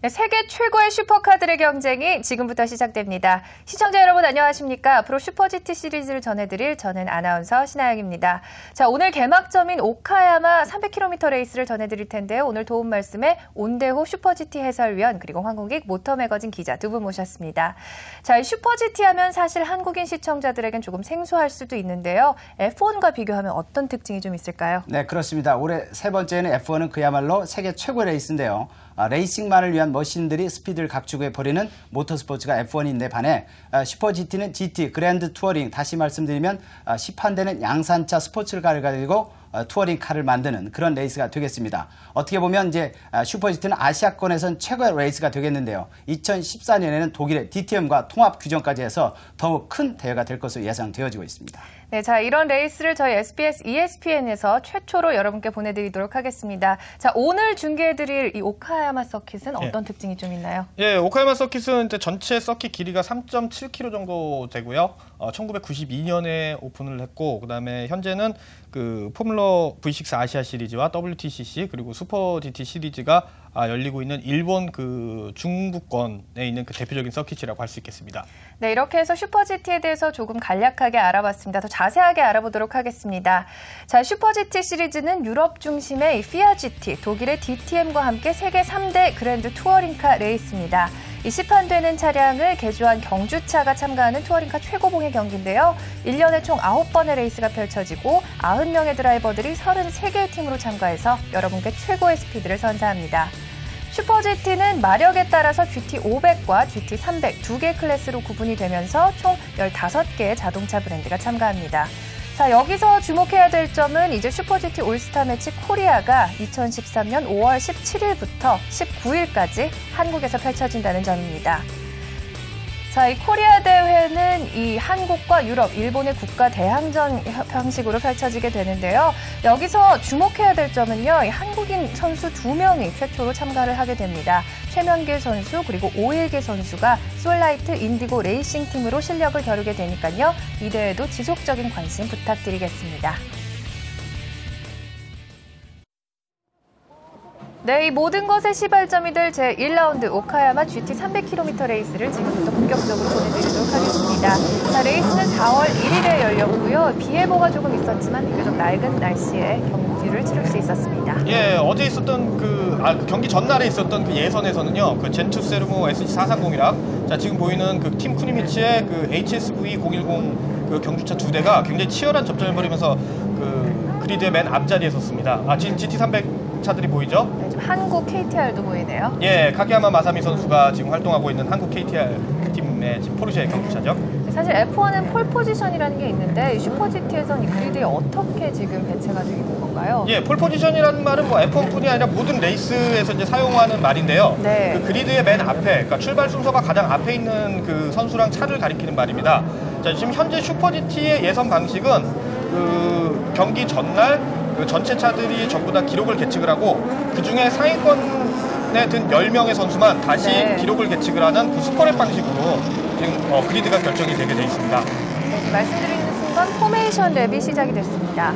네, 세계 최고의 슈퍼카들의 경쟁이 지금부터 시작됩니다. 시청자 여러분 안녕하십니까? 앞으로 슈퍼GT 시리즈를 전해드릴 저는 아나운서 신하영입니다. 자, 오늘 개막점인 오카야마 300km 레이스를 전해드릴 텐데요. 오늘 도움 말씀에 온대호 슈퍼GT 해설위원 그리고 황국익 모터매거진 기자 두 분 모셨습니다. 자, 슈퍼GT 하면 사실 한국인 시청자들에겐 조금 생소할 수도 있는데요. F1과 비교하면 어떤 특징이 좀 있을까요? 네, 그렇습니다. 올해 세 번째는 F1은 그야말로 세계 최고의 레이스인데요. 레이싱만을 위한 머신들이 스피드를 각축해 버리는 모터스포츠가 F1인데 반해 슈퍼GT는 GT, 그랜드 투어링, 다시 말씀드리면 시판되는 양산차 스포츠카를 가지고 투어링 카를 만드는 그런 레이스가 되겠습니다. 어떻게 보면 이제 슈퍼GT는 아시아권에선 최고의 레이스가 되겠는데요. 2014년에는 독일의 DTM과 통합 규정까지 해서 더욱 큰 대회가 될 것으로 예상되어지고 있습니다. 네, 자, 이런 레이스를 저희 SBS ESPN에서 최초로 여러분께 보내드리도록 하겠습니다. 자, 오늘 중계해드릴 이 오카야마 서킷은 어떤 특징이 좀 있나요? 예, 오카야마 서킷은 이제 전체 서킷 길이가 3.7km 정도 되고요. 1992년에 오픈을 했고, 그다음에 현재는 그 포뮬러 V6 아시아 시리즈와 WTCC 그리고 슈퍼 GT 시리즈가 열리고 있는 일본 그 중부권에 있는 그 대표적인 서킷이라고 할 수 있겠습니다. 네, 이렇게 해서 슈퍼GT에 대해서 조금 간략하게 알아봤습니다. 더 자세하게 알아보도록 하겠습니다. 자, 슈퍼GT 시리즈는 유럽 중심의 FIA GT, 독일의 DTM과 함께 세계 3대 그랜드 투어링카 레이스입니다. 이 시판되는 차량을 개조한 경주차가 참가하는 투어링카 최고봉의 경기인데요. 1년에 총 9번의 레이스가 펼쳐지고 90명의 드라이버들이 33개의 팀으로 참가해서 여러분께 최고의 스피드를 선사합니다. 슈퍼GT는 마력에 따라서 GT500과 GT300 두 개 클래스로 구분이 되면서 총 15개의 자동차 브랜드가 참가합니다. 자, 여기서 주목해야 될 점은 이제 슈퍼GT 올스타 매치 코리아가 2013년 5월 17일부터 19일까지 한국에서 펼쳐진다는 점입니다. 자, 이 코리아 대회는 이 한국과 유럽, 일본의 국가 대항전 형식으로 펼쳐지게 되는데요. 여기서 주목해야 될 점은요, 이 한국인 선수 2명이 최초로 참가를 하게 됩니다. 최면길 선수 그리고 오일계 선수가 솔라이트 인디고 레이싱 팀으로 실력을 겨루게 되니까요. 이 대회도 지속적인 관심 부탁드리겠습니다. 네, 이 모든 것의 시발점이 될 제1라운드 오카야마 GT 300km 레이스를 지금부터 본격적으로 보내드리도록 하겠습니다. 자, 레이스는 4월 1일에 열렸고요. 비 예보가 조금 있었지만 비교적 낡은 날씨에 경기를 치를 수 있었습니다. 예, 어제 있었던 그 경기 전날에 있었던 그 예선에서는요, 그 젠투 세르모 SG430이랑 자, 지금 보이는 그 팀 쿠니미치의 그 HSV010 그 경주차 두 대가 굉장히 치열한 접전을 벌이면서 그 그리드의 맨 앞자리에 섰습니다. 지금 GT300 차들이 보이죠? 네, 좀 한국 KTR도 보이네요. 예, 카게야마 마사미 선수가 지금 활동하고 있는 한국 KTR 팀의 지금 포르쉐 경주차죠. 사실 F1은 폴 포지션이라는 게 있는데 슈퍼GT에서는 이 그리드에 어떻게 지금 배치가 되어 있는 건가요? 예, 폴 포지션이라는 말은 뭐 F1뿐이 아니라 모든 레이스에서 이제 사용하는 말인데요. 네. 그 그리드의 맨 앞에, 그러니까 출발 순서가 가장 앞에 있는 그 선수랑 차를 가리키는 말입니다. 자, 지금 현재 슈퍼GT의 예선 방식은 그 경기 전날 그 전체 차들이 전부 다 기록을 계측을 하고 그 중에 상위권에 든 10명의 선수만 다시 기록을 계측을 하는 그 슈퍼랩 방식으로 지금 그리드가 결정이 되게 돼 있습니다. 네, 말씀드리는 순간 포메이션 랩이 시작이 됐습니다.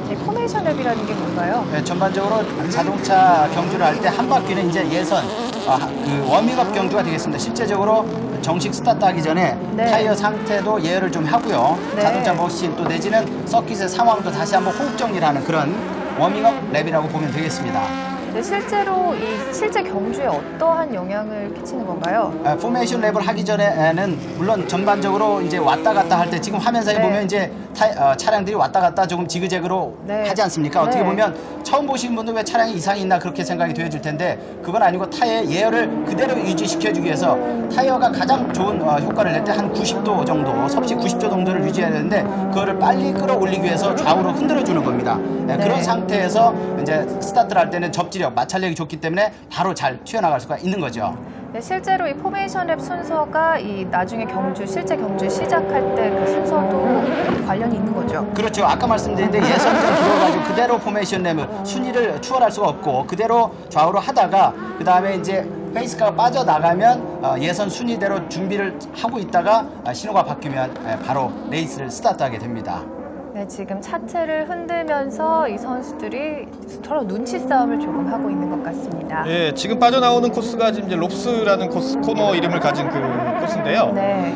네, 포메이션 랩이라는 게 뭔가요? 네, 전반적으로 자동차 경주를 할 때 한 바퀴는 이제 예선, 그 워밍업 경주가 되겠습니다. 실제적으로 정식 스타트하기 전에 타이어 상태도 예열을 좀 하고요. 자동차 머신 또 내지는 서킷의 상황도 다시 한번 호흡 정리를 하는 그런 워밍업 랩이라고 보면 되겠습니다. 네, 실제로 이 실제 경주에 어떠한 영향을 끼치는 건가요? 포메이션 랩을 하기 전에는 물론 전반적으로 이제 왔다 갔다 할 때 지금 화면상에 보면 이제 차량들이 왔다 갔다 조금 지그재그로 하지 않습니까? 어떻게 보면 처음 보시는 분들 왜 차량에 이상이 있나 그렇게 생각이 되어질 텐데 그건 아니고 타이어의 예열을 그대로 유지시켜주기 위해서 타이어가 가장 좋은 효과를 낼 때 한 90도 정도, 섭씨 90도 정도를 유지해야 되는데 그거를 빨리 끌어올리기 위해서 좌우로 흔들어주는 겁니다. 그런 상태에서 이제 스타트를 할 때는 접지력, 마찰력이 좋기 때문에 바로 잘 튀어나갈 수가 있는 거죠. 네, 실제로 이 포메이션 랩 순서가 이 나중에 실제 경주 시작할 때 그 순서도 관련이 있는 거죠. 그렇죠. 아까 말씀드린데 예선전 들어가지고 그대로 포메이션 랩을 순위를 추월할 수가 없고 그대로 좌우로 하다가 그 다음에 이제 페이스카가 빠져나가면 예선 순위대로 준비를 하고 있다가 신호가 바뀌면 바로 레이스를 스타트하게 됩니다. 네, 지금 차체를 흔들면서 이 선수들이 서로 눈치 싸움을 조금 하고 있는 것 같습니다. 예, 지금 빠져나오는 코스가 지금 이제 롭스라는 코너 이름을 가진 그 코스인데요. 네.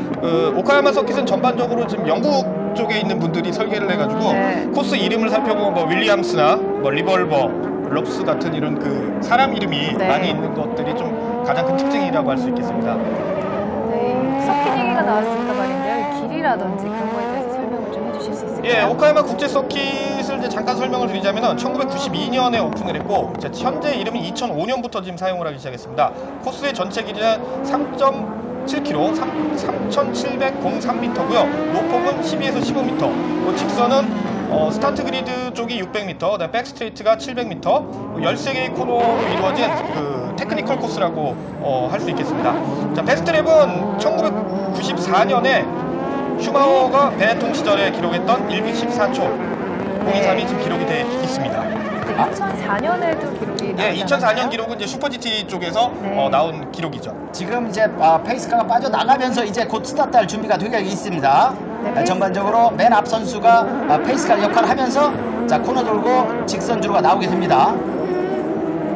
오카야마 서킷은 전반적으로 지금 영국 쪽에 있는 분들이 설계를 해가지고 네. 코스 이름을 살펴보면 뭐 윌리엄스나 뭐 리벌버, 롭스 같은 이런 그 사람 이름이 네. 많이 있는 것들이 좀 가장 큰 특징이라고 할 수 있겠습니다. 네, 서킷 얘기가 나왔으니까 말인데요. 길이라든지 그런 거에 대해서 설명을 좀 해주실 수 있을까요? 예, 오카야마 국제 서킷을 이제 잠깐 설명을 드리자면은 1992년에 오픈을 했고 현재 이름이 2005년부터 지금 사용을 하기 시작했습니다. 코스의 전체 길이는 3.7km, 3,703m고요. 노폭은 12에서 15m. 직선은 스타트 그리드 쪽이 600m, 그다음에 백스트레이트가 700m, 13개의 코너로 이루어진 그 테크니컬 코스라고 할 수 있겠습니다. 자, 베스트랩은 1994년에 슈마허가 베네통 시절에 기록했던 1분 14초 023이 지금 기록이 돼 있습니다. 2004년에도 기록이 네, 2004년 기록은 이제 슈퍼 GT 쪽에서 네. 나온 기록이죠. 지금 이제 페이스카가 빠져나가면서 이제 곧 스타트할 준비가 되어 있습니다. 네, 전반적으로 맨 앞 선수가 페이스카 역할을 하면서 자 코너 돌고 직선주로가 나오게 됩니다.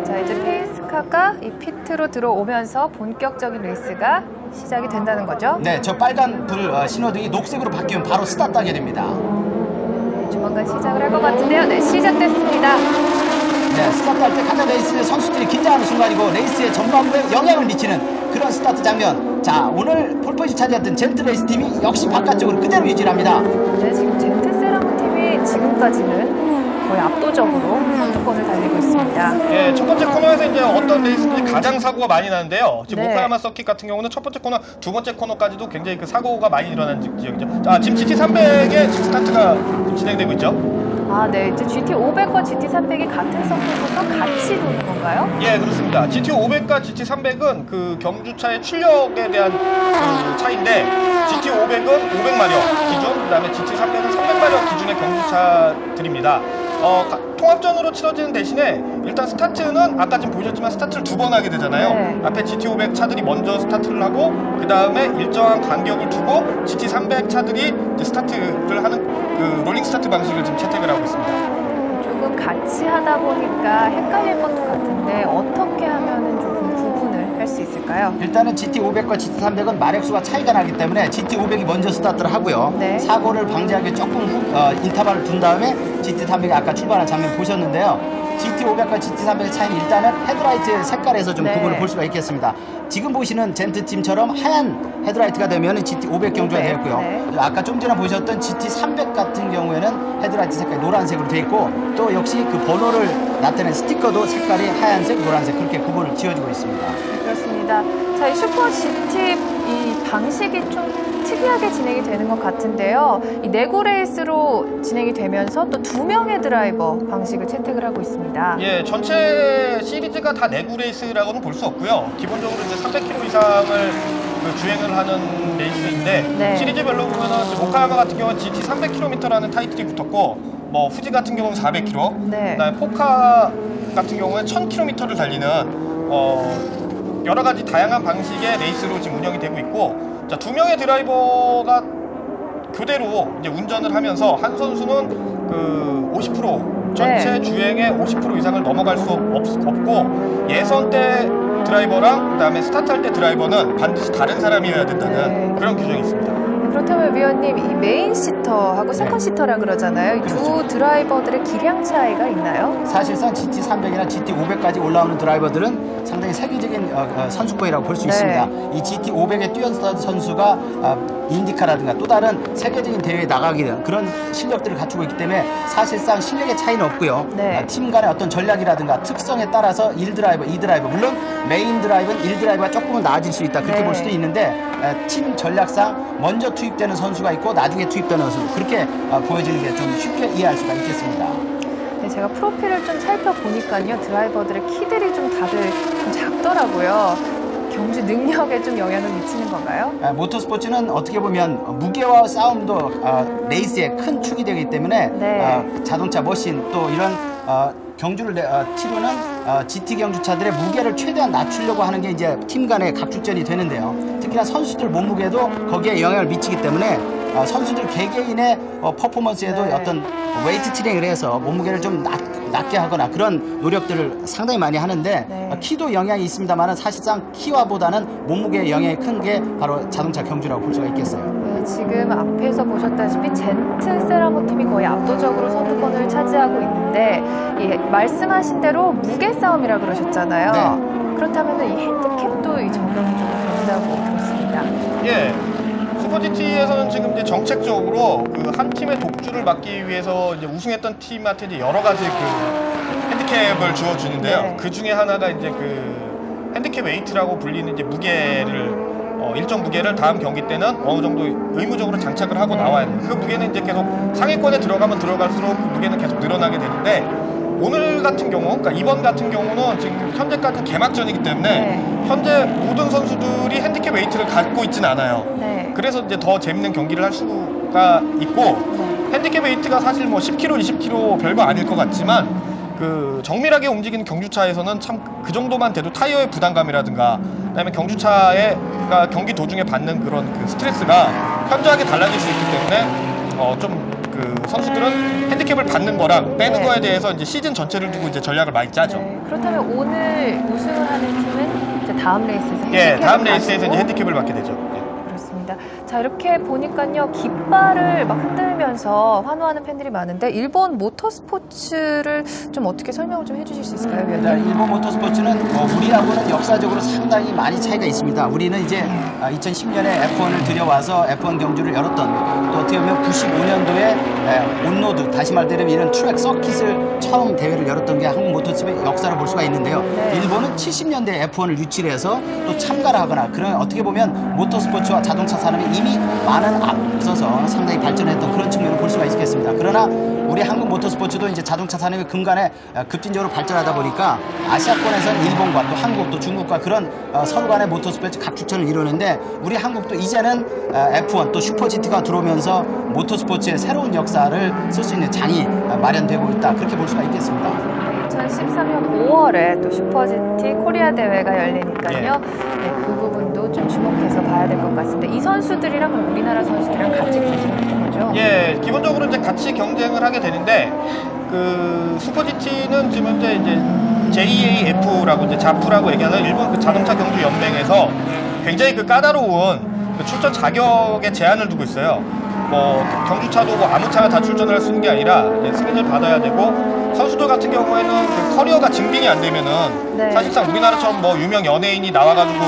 자, 이제 페이스카가 이 피트로 들어오면서 본격적인 레이스가 시작이 된다는 거죠? 네, 저 빨간 불 신호등이 녹색으로 바뀌면 바로 스타트하게 됩니다. 네, 조만간 시작을 할 것 같은데요. 네, 시작됐습니다. 네, 스타트할 때 가장 레이스 선수들이 긴장하는 순간이고 레이스의 전반부에 영향을 미치는 그런 스타트 장면. 자, 오늘 폴포지 차지했던 젠트 레이스 팀이 역시 바깥쪽으로 그대로 유지를 합니다. 네, 지금 젠트 세라무 팀이 지금까지는 거의 압도적으로 선두권을 달리고 있습니다. 예, 첫 번째 코너에서 이제 어떤 레이스들이 가장 사고가 많이 나는데요. 지금 네. 오카야마 서킷 같은 경우는 첫 번째 코너, 두 번째 코너까지도 굉장히 그 사고가 많이 일어나는 지역이죠. 자, 지금 GT300의 지금 스타트가 지금 진행되고 있죠. 아, 네, 이제 GT500과 GT300이 같은 서킷에서 같이 도는 건가요? 예, 그렇습니다. GT500과 GT300은 그 경주차의 출력에 대한 그 차이인데 GT500은 500마력 기준, 그다음에 GT300은 300마력 기준의 경주차들입니다. 통합전으로 치러지는 대신에 일단 스타트는 아까 지금 보셨지만 스타트를 두 번 하게 되잖아요. 네. 앞에 GT500 차들이 먼저 스타트를 하고 그 다음에 일정한 간격을 두고 GT300 차들이 이제 스타트를 하는 그 롤링 스타트 방식을 지금 채택을 하고 있습니다. 조금 같이 하다 보니까 헷갈릴 것도 같은데 어떻게 하면은 조금 구분을 할 수 있을까요? 일단은 GT500과 GT300은 마력수가 차이가 나기 때문에 GT500이 먼저 스타트를 하고요. 네. 사고를 방지하기 조금 인터벌을 둔 다음에 GT300이 아까 출발한 장면 보셨는데요. GT500과 GT300의 차이는 일단은 헤드라이트 색깔에서 좀 네. 구분을 볼 수가 있겠습니다. 지금 보시는 젠트팀처럼 하얀 헤드라이트가 되면 GT500 경주가 네. 되었고요. 네. 아까 좀 전에 보셨던 GT300 같은 경우에는 헤드라이트 색깔이 노란색으로 되어 있고 또 역시 그 번호를 나타내는 스티커도 색깔이 하얀색, 노란색 그렇게 구분을 지어주고 있습니다. 그렇습니다. 자, 이 슈퍼 GT 이 방식이 좀 특이하게 진행이 되는 것 같은데요. 이 내구 레이스로 진행이 되면서 또 2명의 드라이버 방식을 채택을 하고 있습니다. 예, 전체 시리즈가 다 내구 레이스라고는 볼 수 없고요. 기본적으로 이제 300km 이상을 그 주행을 하는 레이스인데 네. 시리즈별로 보면은 오카야마 같은 경우는 GT 300km라는 타이틀이 붙었고 뭐 후지 같은 경우는 400km, 네. 그다음에 포카 같은 경우는 1000km를 달리는 여러 가지 다양한 방식의 레이스로 지금 운영이 되고 있고, 자, 2명의 드라이버가 교대로 이제 운전을 하면서 한 선수는 그 50% 전체 네. 주행의 50% 이상을 넘어갈 수 없고 예선 때 드라이버랑 그다음에 스타트할 때 드라이버는 반드시 다른 사람이어야 된다는 네. 그런 규정이 있습니다. 그렇다면 위원님, 이 메인 시터하고 세컨 시터라 그러잖아요. 이 두 그렇죠. 드라이버들의 기량 차이가 있나요? 사실상 GT300이나 GT500까지 올라오는 드라이버들은 상당히 세계적인 선수권이라고 볼 수 네. 있습니다. 이 GT500에 뛰어난 선수가 인디카라든가 또 다른 세계적인 대회에 나가게 된 그런 실력들을 갖추고 있기 때문에 사실상 실력의 차이는 없고요. 네. 팀 간의 어떤 전략이라든가 특성에 따라서 1드라이버, 2드라이버 물론 메인 드라이버는 1드라이버가 조금은 나아질 수 있다 그렇게 네. 볼 수도 있는데 팀 전략상 먼저 투입되는 선수가 있고 나중에 투입되는 선수 그렇게 보여지는 게 좀 쉽게 이해할 수가 있겠습니다. 네, 제가 프로필을 좀 살펴보니까요. 드라이버들의 키들이 좀 다들 좀 작더라고요. 경주 능력에 좀 영향을 미치는 건가요? 모터스포츠는 어떻게 보면 무게와 싸움도 레이스에 큰 축이 되기 때문에 네. 자동차 머신 또 이런 경주를 치르는 GT 경주차들의 무게를 최대한 낮추려고 하는 게 이제 팀 간의 각축전이 되는데요. 특히나 선수들 몸무게도 거기에 영향을 미치기 때문에 선수들 개개인의 퍼포먼스에도 어떤 웨이트 트레이닝을 해서 몸무게를 좀 낮게 하거나 그런 노력들을 상당히 많이 하는데 키도 영향이 있습니다만 사실상 키와보다는 몸무게의 영향이 큰 게 바로 자동차 경주라고 볼 수가 있겠어요. 네, 지금 앞에서 보셨다시피 젠트 세라모 팀이 거의 압도적으로 선두권을 차지하고 있는데 말씀하신 대로 무게 싸움이라 그러셨잖아요. 네. 그렇다면 이 핸디캡도 이 적용이 좀 된다고 들었습니다. 예. 슈퍼GT에서는 지금 이제 정책적으로 그 한 팀의 독주를 막기 위해서 이제 우승했던 팀한테 이제 여러 가지 그 핸디캡을 주어주는데요. 네. 그 중에 하나가 이제 그 핸디캡 웨이트라고 불리는 이제 무게를 일정 무게를 다음 경기 때는 어느 정도 의무적으로 장착을 하고 나와야 돼요. 그 무게는 이제 계속 상위권에 들어가면 들어갈수록 그 무게는 계속 늘어나게 되는데 오늘 같은 경우, 그러니까 이번 같은 경우는 지금 현재까지 개막전이기 때문에 현재 모든 선수들이 핸디캡 웨이트를 갖고 있지는 않아요. 그래서 이제 더 재밌는 경기를 할 수가 있고 핸디캡 웨이트가 사실 뭐 10kg, 20kg 별거 아닐 것 같지만 그 정밀하게 움직이는 경주차에서는 참 그 정도만 돼도 타이어의 부담감이라든가 그다음에 경주차의 그러니까 경기 도중에 받는 그런 그 스트레스가 현저하게 달라질 수 있기 때문에 좀 그 선수들은 핸디캡을 받는 거랑 빼는 거에 대해서 이제 시즌 전체를 두고 이제 전략을 많이 짜죠. 그렇다면 오늘 우승을 하는 팀은 이제 다음 레이스에서 예, 다음 레이스에서 이제 핸디캡을 받게 되죠. 그렇습니다. 자, 이렇게 보니까요, 깃발을 막 흔들면서 환호하는 팬들이 많은데 일본 모터스포츠를 좀 어떻게 설명을 좀 해주실 수 있을까요, 위원님? 일본 모터스포츠는 우리하고는 역사적으로 상당히 많이 차이가 있습니다. 우리는 이제 2010년에 F1을 들여와서 F1 경주를 열었던 또 어떻게 보면 95년도에 온로드 다시 말되면 이런 트랙 서킷을 처음 대회를 열었던 게 한국 모터스포츠의 역사를 볼 수가 있는데요. 일본은 70년대 F1을 유치를 해서 또 참가를 하거나 그런 어떻게 보면 모터스포츠와 자동차 산업이 이미 많은 앞서서 상당히 발전했던 그런 측면을 볼 수가 있겠습니다. 그러나 우리 한국 모터스포츠도 이제 자동차 산업이 근간에 급진적으로 발전하다 보니까 아시아권에서는 일본과 또 한국 또 중국과 그런 서로 간의 모터스포츠 각축전을 이루는데 우리 한국도 이제는 F1 또 슈퍼GT가 들어오면서 모터스포츠의 새로운 역사를 쓸 수 있는 장이 마련되고 있다. 그렇게 볼 수가 있겠습니다. 2013년 5월에 또 슈퍼GT 코리아 대회가 열리니까요. 그 부분도 좀 주목해서 봐야 될 것 같습니다. 이 선수들이랑 그럼 우리나라 선수들이랑 같이 경쟁하는 거죠? 예, 기본적으로 이제 같이 경쟁을 하게 되는데 그 슈퍼GT는 지금 현재 이제 JAF라고 이제 자프라고 얘기하는 일본 그 자동차 경주 연맹에서 굉장히 그 까다로운 그 출전 자격에 제한을 두고 있어요. 뭐 경주차도 뭐 아무 차가 다 출전을 할 수 있는 게 아니라 승인을 받아야 되고 선수들 같은 경우에는 그 커리어가 증빙이 안 되면은 사실상 우리나라처럼 뭐 유명 연예인이 나와가지고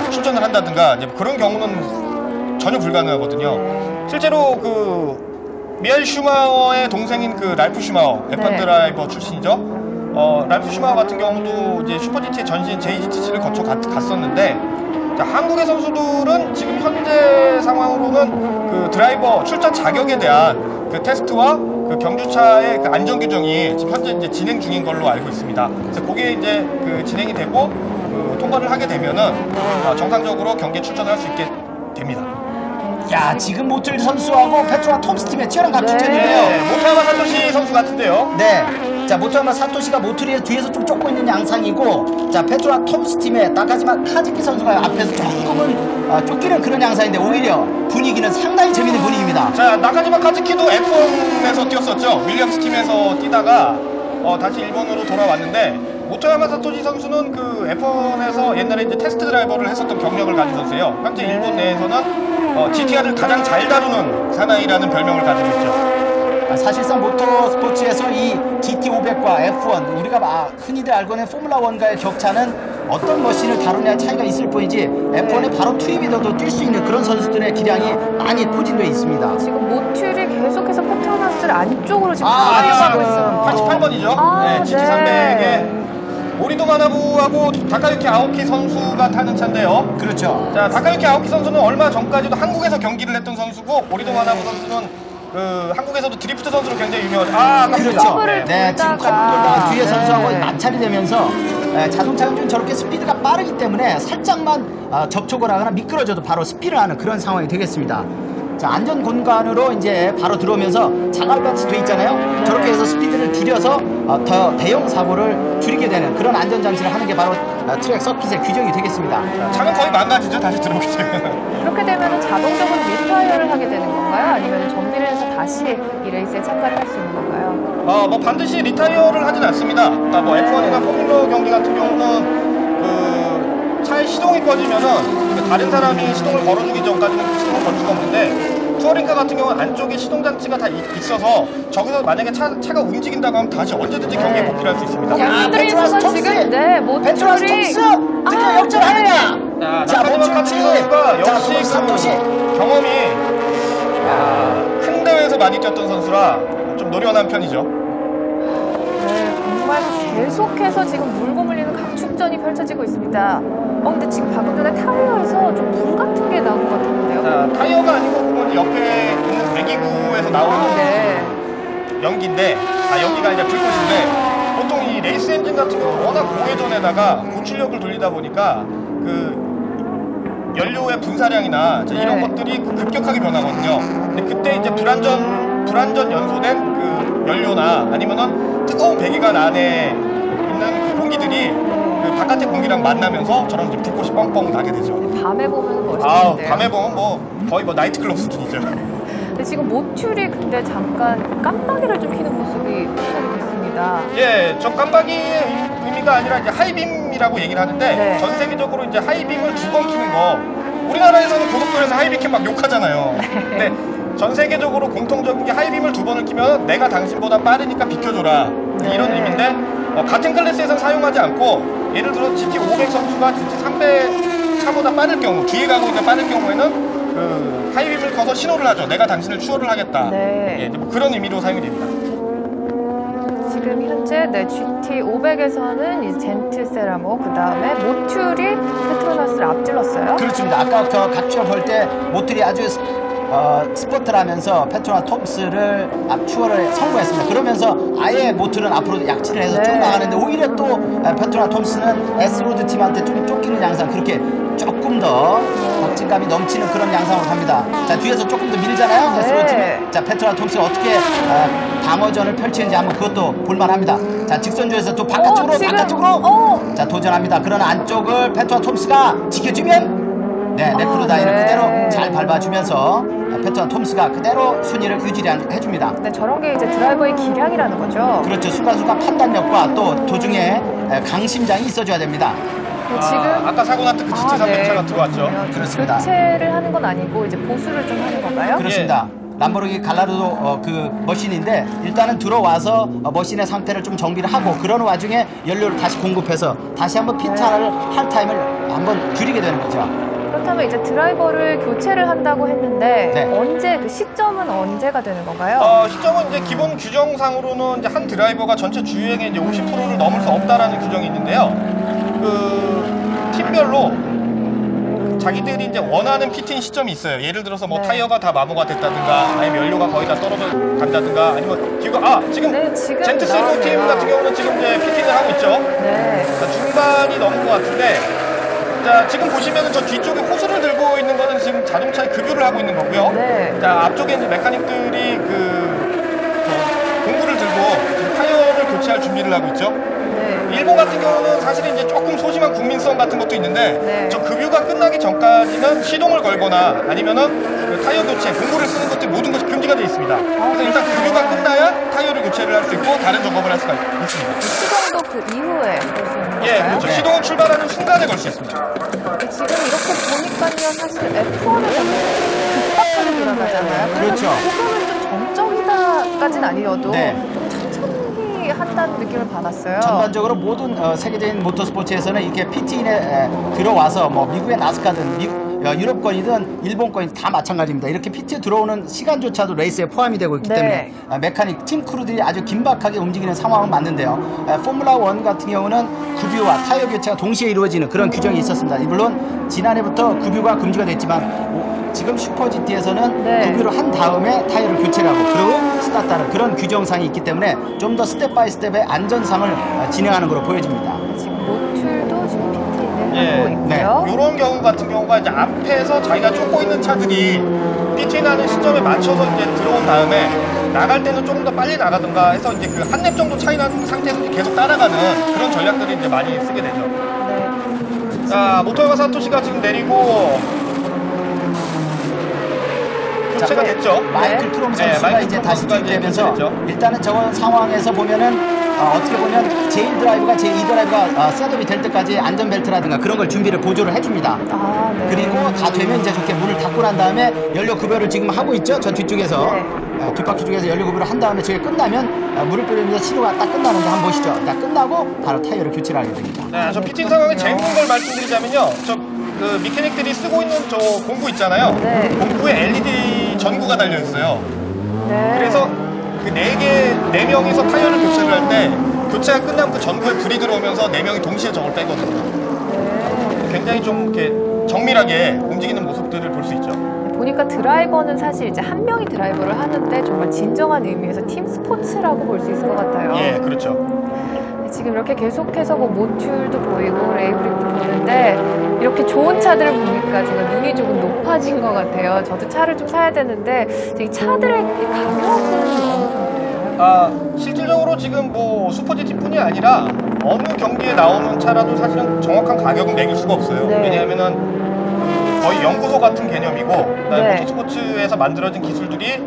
출전을 한다든가 이제 그런 경우는 전혀 불가능하거든요. 실제로 그 미하엘 슈마허의 동생인 그 랄프 슈마허 F1 드라이버 출신이죠. 랄프 슈마허 같은 경우도 이제 슈퍼GT의 전신 JGTC를 거쳐 갔었는데 자, 한국의 선수들은 지금 현재 상황으로는 그 드라이버 출전 자격에 대한 그 테스트와 그 경주차의 그 안전 규정이 지금 현재 이제 진행 중인 걸로 알고 있습니다. 그래서 그게 이제 그 진행이 되고 그 통과를 하게 되면은 정상적으로 경기에 출전을 할 수 있게 됩니다. 야, 지금 모틀 선수하고 페트로와 톰스 팀의 치열한 각축전인데요. 모토야마 사토시 선수 같은데요. 네. 자, 모토야마 사토시가 모틀이 뒤에서 좀 쫓고 있는 양상이고, 자, 페트로와 톰스 팀의 나카지마 카즈키 선수가 앞에서 조금은 쫓기는 그런 양상인데 오히려 분위기는 상당히 재밌는 분위기입니다. 자, 나카지마 카즈키도 F1에서 뛰었었죠. 윌리엄스 팀에서 뛰다가 다시 일본으로 돌아왔는데 모토야마 사토시 선수는 그 F1에서 옛날에 이제 테스트 드라이버를 했었던 경력을 가진 선수예요. 현재 일본 내에서는 GTR을 가장 잘 다루는 사나이라는 별명을 가지고 있죠. 사실상 모터스포츠에서 이 GT500과 F1 우리가 흔히들 알고 있는 포뮬라1과의 격차는 어떤 머신을 다루냐의 차이가 있을 뿐이지 F1에 바로 투입이 돼도 뛸 수 있는 그런 선수들의 기량이 많이 포진되어 있습니다. 지금 모툴이 계속해서 페트로나스를 안쪽으로 지금 가고 있어요. 88번이죠. 네, GT300에 오리도 마나부하고 다카유키 아오키 선수가 타는 차인데요. 그렇죠. 자, 다카유키 아오키 선수는 얼마 전까지도 한국에서 경기를 했던 선수고 오리도 마나부 선수는 그 한국에서도 드리프트 선수로 굉장히 유명한 그렇죠. 네, 지금 컵을 뒤에 선수하고 마찰이 되면서 자동차 경주는 저렇게 스피드가 빠르기 때문에 살짝만 접촉을 하거나 미끄러져도 바로 스피드를 하는 그런 상황이 되겠습니다. 자, 안전 공간으로 이제 바로 들어오면서 자갈같이 돼 있잖아요. 네. 저렇게 해서 스피드를 줄여서 더 대형 사고를 줄이게 되는 그런 안전 장치를 하는 게 바로 트랙 서킷의 규정이 되겠습니다. 차는 거의 망가지죠. 다시 들어오게 되면. 그렇게 되면 자동적으로 리타이어를 하게 되는 건가요? 아니면 정비를 해서 다시 이 레이스에 참가를 할 수 있는 건가요? 뭐 반드시 리타이어를 하진 않습니다. 그러니까 뭐 네. F1이나 포뮬러 경기 같은 경우는 그 차의 시동이 꺼지면은 그 다른 사람이 시동을 걸어주기 전까지는 그 시동을 걸 수가 없는데 투어링카 같은 경우는 안쪽에 시동 장치가 다 있어서 저기서 만약에 차가 움직인다고 하면 다시 언제든지 경기에 네. 복귀할 수 있습니다. 페트로나스 톰스! 지금 페트로나스 톰스! 드디어 역전하느냐! 자, 나카지마 카트 선수가 역시 그 산토시! 경험이 큰 대회에서 많이 뛰었던 선수라 좀 노련한 편이죠. 네, 정말 계속해서 지금 물고 물리는 각축전이 펼쳐지고 있습니다. 근데 지금 방금 전에 타이어에서 좀 불 같은 게 나온 것 같은데요? 자, 타이어가 아니고 옆에 있는 배기구에서 나오는 네. 연기인데, 연기가 이제 불꽃인데, 보통 이 레이스 엔진 같은 경우는 워낙 고회전에다가 고출력을 돌리다 보니까 그 연료의 분사량이나 이런 네. 것들이 급격하게 변하거든요. 근데 그때 이제 불안전 연소된 그 연료나 아니면은 뜨거운 배기관 안에 있는 그 공기들이 그 바깥의 공기랑 만나면서 저런 이제 불꽃이 뻥뻥 나게 되죠. 밤에 보면 멋있는데요. 밤에 보면 거의 나이트클럽 수준이죠. 근데 지금 모듈이 근데 잠깐 깜빡이를 좀 켜는 모습이 포착이 됐습니다. 예, 저 깜빡이의 의미가 아니라 이제 하이빔이라고 얘기를 하는데 네. 전 세계적으로 이제 하이빔을 2번 켜는 거 우리나라에서는 고속도로에서 하이빔 켜면 막 욕하잖아요. 근데 전 세계적으로 공통적인 게 하이빔을 2번을 켜면 내가 당신보다 빠르니까 비켜줘라 이런 의미인데 같은 클래스에서 사용하지 않고 예를 들어 GT500 선수가 GT300 차보다 빠를 경우 뒤에 가고 있는 빠를 경우에는 그 하이빔을 꺼서 신호를 하죠. 내가 당신을 추월을 하겠다. 네. 예, 뭐 그런 의미로 사용이 됩니다. 지금 현재 GT500에서는 이 젠트 세라모 그 다음에 모듈이 페트로나스를 앞질렀어요. 그렇습니다. 아까 각주가 볼 때 모틀이 아주 스포트를 하면서 페트로나스 톰스를 추월을 성공했습니다. 그러면서 아예 모틀은 앞으로 약진을 해서 네. 쭉 나가는데 오히려 또 페트로나스 톰스는 S로드 팀한테 좀 쫓기는 양상, 그렇게 조금 더 박진감이 넘치는 그런 양상으로 갑니다. 자, 뒤에서 조금 더 밀잖아요. 네. S로드 팀이. 자, 페트로나스 톰스가 어떻게 방어전을 펼치는지 한번 그것도 볼만합니다. 자, 직선주에서 또 바깥쪽으로 자, 도전합니다. 그러나 안쪽을 페트로나스 톰스가 지켜주면 네크루다이를 그대로 잘 밟아주면서 페트로나스 톰스가 그대로 순위를 유지해줍니다. 네, 저런 게 이제 드라이버의 기량이라는 거죠. 그렇죠. 순간순간 판단력과 또 도중에 강심장이 있어줘야 됩니다. 네, 지금 아까 사고 났던 그 GT300차가 들어왔죠. 그렇습니다. 교체를 하는 건 아니고 이제 보수를 좀 하는 건가요? 그렇습니다. 람보르기 갈라르도 그 머신인데 일단은 들어와서 머신의 상태를 좀 정비를 하고 그런 와중에 연료를 다시 공급해서 다시 한번 피차를 할 타임을 한번 줄이게 되는 거죠. 그렇다면 이제 드라이버를 교체를 한다고 했는데 네. 언제 그 시점은 언제가 되는 건가요? 시점은 이제 기본 규정상으로는 이제 한 드라이버가 전체 주행의 이제 50%를 넘을 수 없다라는 규정이 있는데요. 그 팀별로 자기들이 이제 원하는 피팅 시점이 있어요. 예를 들어서 뭐 네. 타이어가 다 마모가 됐다든가 아니면 연료가 거의 다 떨어져 간다든가 아니면 지금 지금 젠트 스로 팀 같은 경우는 지금 이제 피팅을 하고 있죠. 네. 자, 중반이 넘은 것 같은데 자, 지금 보시면은 저 뒤쪽에 호스를 들고 있는 거는 지금 자동차에 급유를 하고 있는 거고요. 네. 자, 앞쪽에 이제 메카닉들이 공구를 들고 지금 타이어를 교체할 준비를 하고 있죠. 네. 일본 같은 경우는 사실 이제 조금 소심한 국민성 같은 것도 있는데 네. 저 급유가 끝나기 전까지는 시동을 걸거나 아니면은 그 타이어 교체, 공구를 쓰는 것들 모든 것이 금지가 되어 있습니다. 그래서 일단 급유가 끝나야 타이어를 교체를 할 수 있고 다른 작업을 할 수가 있습니다. 시동도 그 이후에 볼 수 있는 건가요? 예, 그렇죠. 네. 시동을 출발하는 순간에 걸 수 있습니다. 지금 이렇게 보니까요, 사실 F1은 급박하게 돌아가잖아요. 그렇죠. 그거는 좀 정적이다까지는 아니어도 네. 좀 천천히 한다는 느낌을 받았어요. 전반적으로 모든 세계적인 모터스포츠에서는 이렇게 PT인에 들어와서 뭐 미국의 나스카든 유럽권이든 일본권이든 다 마찬가지입니다. 이렇게 PT에 들어오는 시간조차도 레이스에 포함이 되고 있기 네. 때문에 메카닉 팀 크루들이 아주 긴박하게 움직이는 상황은 맞는데요. 포뮬라 1 같은 경우는 급유와 타이어 교체가 동시에 이루어지는 그런 규정이 있었습니다. 물론 지난해부터 급유가 금지가 됐지만 지금 슈퍼 GT에서는 네. 급유를 한 다음에 타이어를 교체를 하고 그리고 스타트하는 그런 규정상이 있기 때문에 좀 더 스텝 바이 스텝의 안전상을 진행하는 것으로 보여집니다. 지금 모툴도 지금 PT인데 예. 있고요. 이런 경우 같은 경우가 이제 앞에서 자기가 쫓고 있는 차들이 피팅하는 시점에 맞춰서 이제 들어온 다음에 나갈 때는 조금 더 빨리 나가든가 해서 이제 그 한 랩 정도 차이 난 상태에서 계속 따라가는 그런 전략들을 이제 많이 쓰게 되죠. 네. 자, 모토야마 사토시가 지금 내리고 교체가 됐죠. 마이클 트롬 선수가 마이클 이제 트롬 다시 선수가 이제 투입되면서 교체됐죠. 일단은 저 상황에서 보면은 어떻게 보면 제1 드라이브가 제2 드라이브가 셋업이 될 때까지 안전벨트라든가 그런 걸 준비를 보조를 해줍니다. 아, 네. 그리고 다 되면 이제 좋게 문을 닫고 난 다음에 연료 급여를 지금 하고 있죠. 저 뒤쪽에서 네. 뒷바퀴 쪽에서 연료 급여를 한 다음에 저게 끝나면 물을 뿌리면서 시도가 딱 끝나는데 한번 보시죠. 딱 끝나고 바로 타이어를 교체를 하게 됩니다. 네, 저 피팅 상황에 재밌는 걸 말씀드리자면요. 그 미케닉들이 쓰고 있는 저 공구 있잖아요. 네. 공구에 LED 전구가 달려 있어요. 네. 그래서 그 네 명이서 타이어를 교체를 할 때 교체가 끝나면 그 전구에 불이 들어오면서 4명이 동시에 저걸 빼거든요. 네. 굉장히 좀 이렇게 정밀하게 움직이는 모습들을 볼 수 있죠. 보니까 드라이버는 사실 이제 한 명이 드라이버를 하는데 정말 진정한 의미에서 팀 스포츠라고 볼 수 있을 것 같아요. 예, 그렇죠. 지금 이렇게 계속해서 뭐 모듈도 보이고 레이브릭도 보는데 이렇게 좋은 차들을 보니까 제가 눈이 조금 높아진 것 같아요. 저도 차를 좀 사야 되는데 이 차들의 가격은 어느 정도 되나요? 실질적으로 지금 뭐 슈퍼GT뿐이 아니라 어느 경기에 나오는 차라도 사실은 정확한 가격은 매길 수가 없어요. 네. 왜냐하면은 거의 연구소 같은 개념이고 그다음에 네. 모터스포츠에서 만들어진 기술들이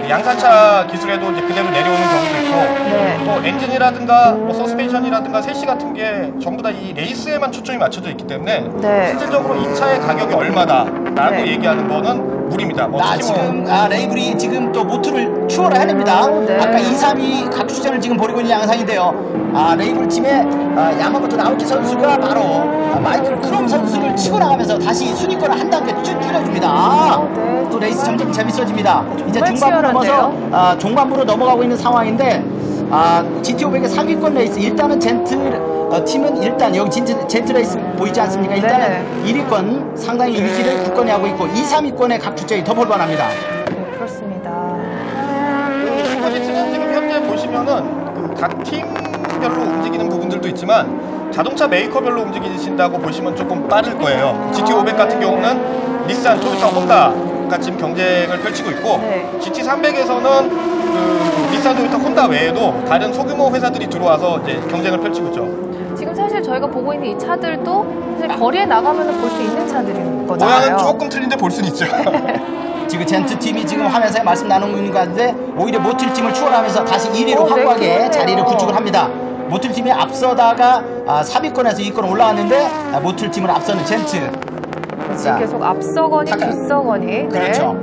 양산차 기술에도 이제 그대로 내려오는 경우도 있고 네. 뭐 엔진이라든가 뭐 서스펜션이라든가 셋시 같은 게 전부 다 이 레이스에만 초점이 맞춰져 있기 때문에 네. 실질적으로 이 차의 가격이 얼마다라고 네. 얘기하는 거는 무리입니다. 뭐 특히 뭐 지금 레이블이 지금 또 모트를 추월을 해냅니다. 네. 아까 2, 3위 각주전을 지금 벌이고 있는 양상인데요. 레이블 팀의 야마모토 나오키 선수가 바로 마이클 크롬 선수를 치고 나가면서 다시 순위권을 한 단계 쭉 줄여줍니다. 네, 또 레이스 정말- 점점 재밌어집니다. 이제 정말 중반부 넘어서 치열한데요? 종반부로 넘어가고 있는 상황인데 GT500의 상위권 레이스 일단은 젠트 팀은 일단 여기 젠트 레이스 보이지 않습니까? 일단은 네. 1위권 상당히 유지를 굳건히 하고 있고 2, 3위권의 각 주자에 더 볼만합니다. 네, 그렇습니다. 슈퍼GT는 지금 현재 보시면은 그 각 팀별로 움직이는 부분들도 있지만 자동차 메이커별로 움직이신다고 보시면 조금 빠를 거예요. GT500 같은 경우는 닛산, 토요타, 혼다가 지금 경쟁을 펼치고 있고 네. GT300에서는 그 닛산, 토요타, 혼다 외에도 다른 소규모 회사들이 들어와서 이제 경쟁을 펼치고 있죠. 지금 사실 저희가 보고 있는 이 차들도 사실 거리에 나가면 볼 수 있는 차들인 거잖아요. 모양은 조금 틀린데 볼 수는 있죠. 지금 젠트 팀이 지금 화면상에 말씀 나누고 있는 가운데 오히려 모틀 팀을 추월하면서 다시 1위로 네, 확고하게 그러네요. 자리를 구축을 합니다. 모틀 팀이 앞서다가 3위권에서 2위권 올라왔는데 모틀 팀을 앞서는 젠트. 지금 자, 계속 앞서거니 잠깐. 뒤서거니. 네. 그렇죠.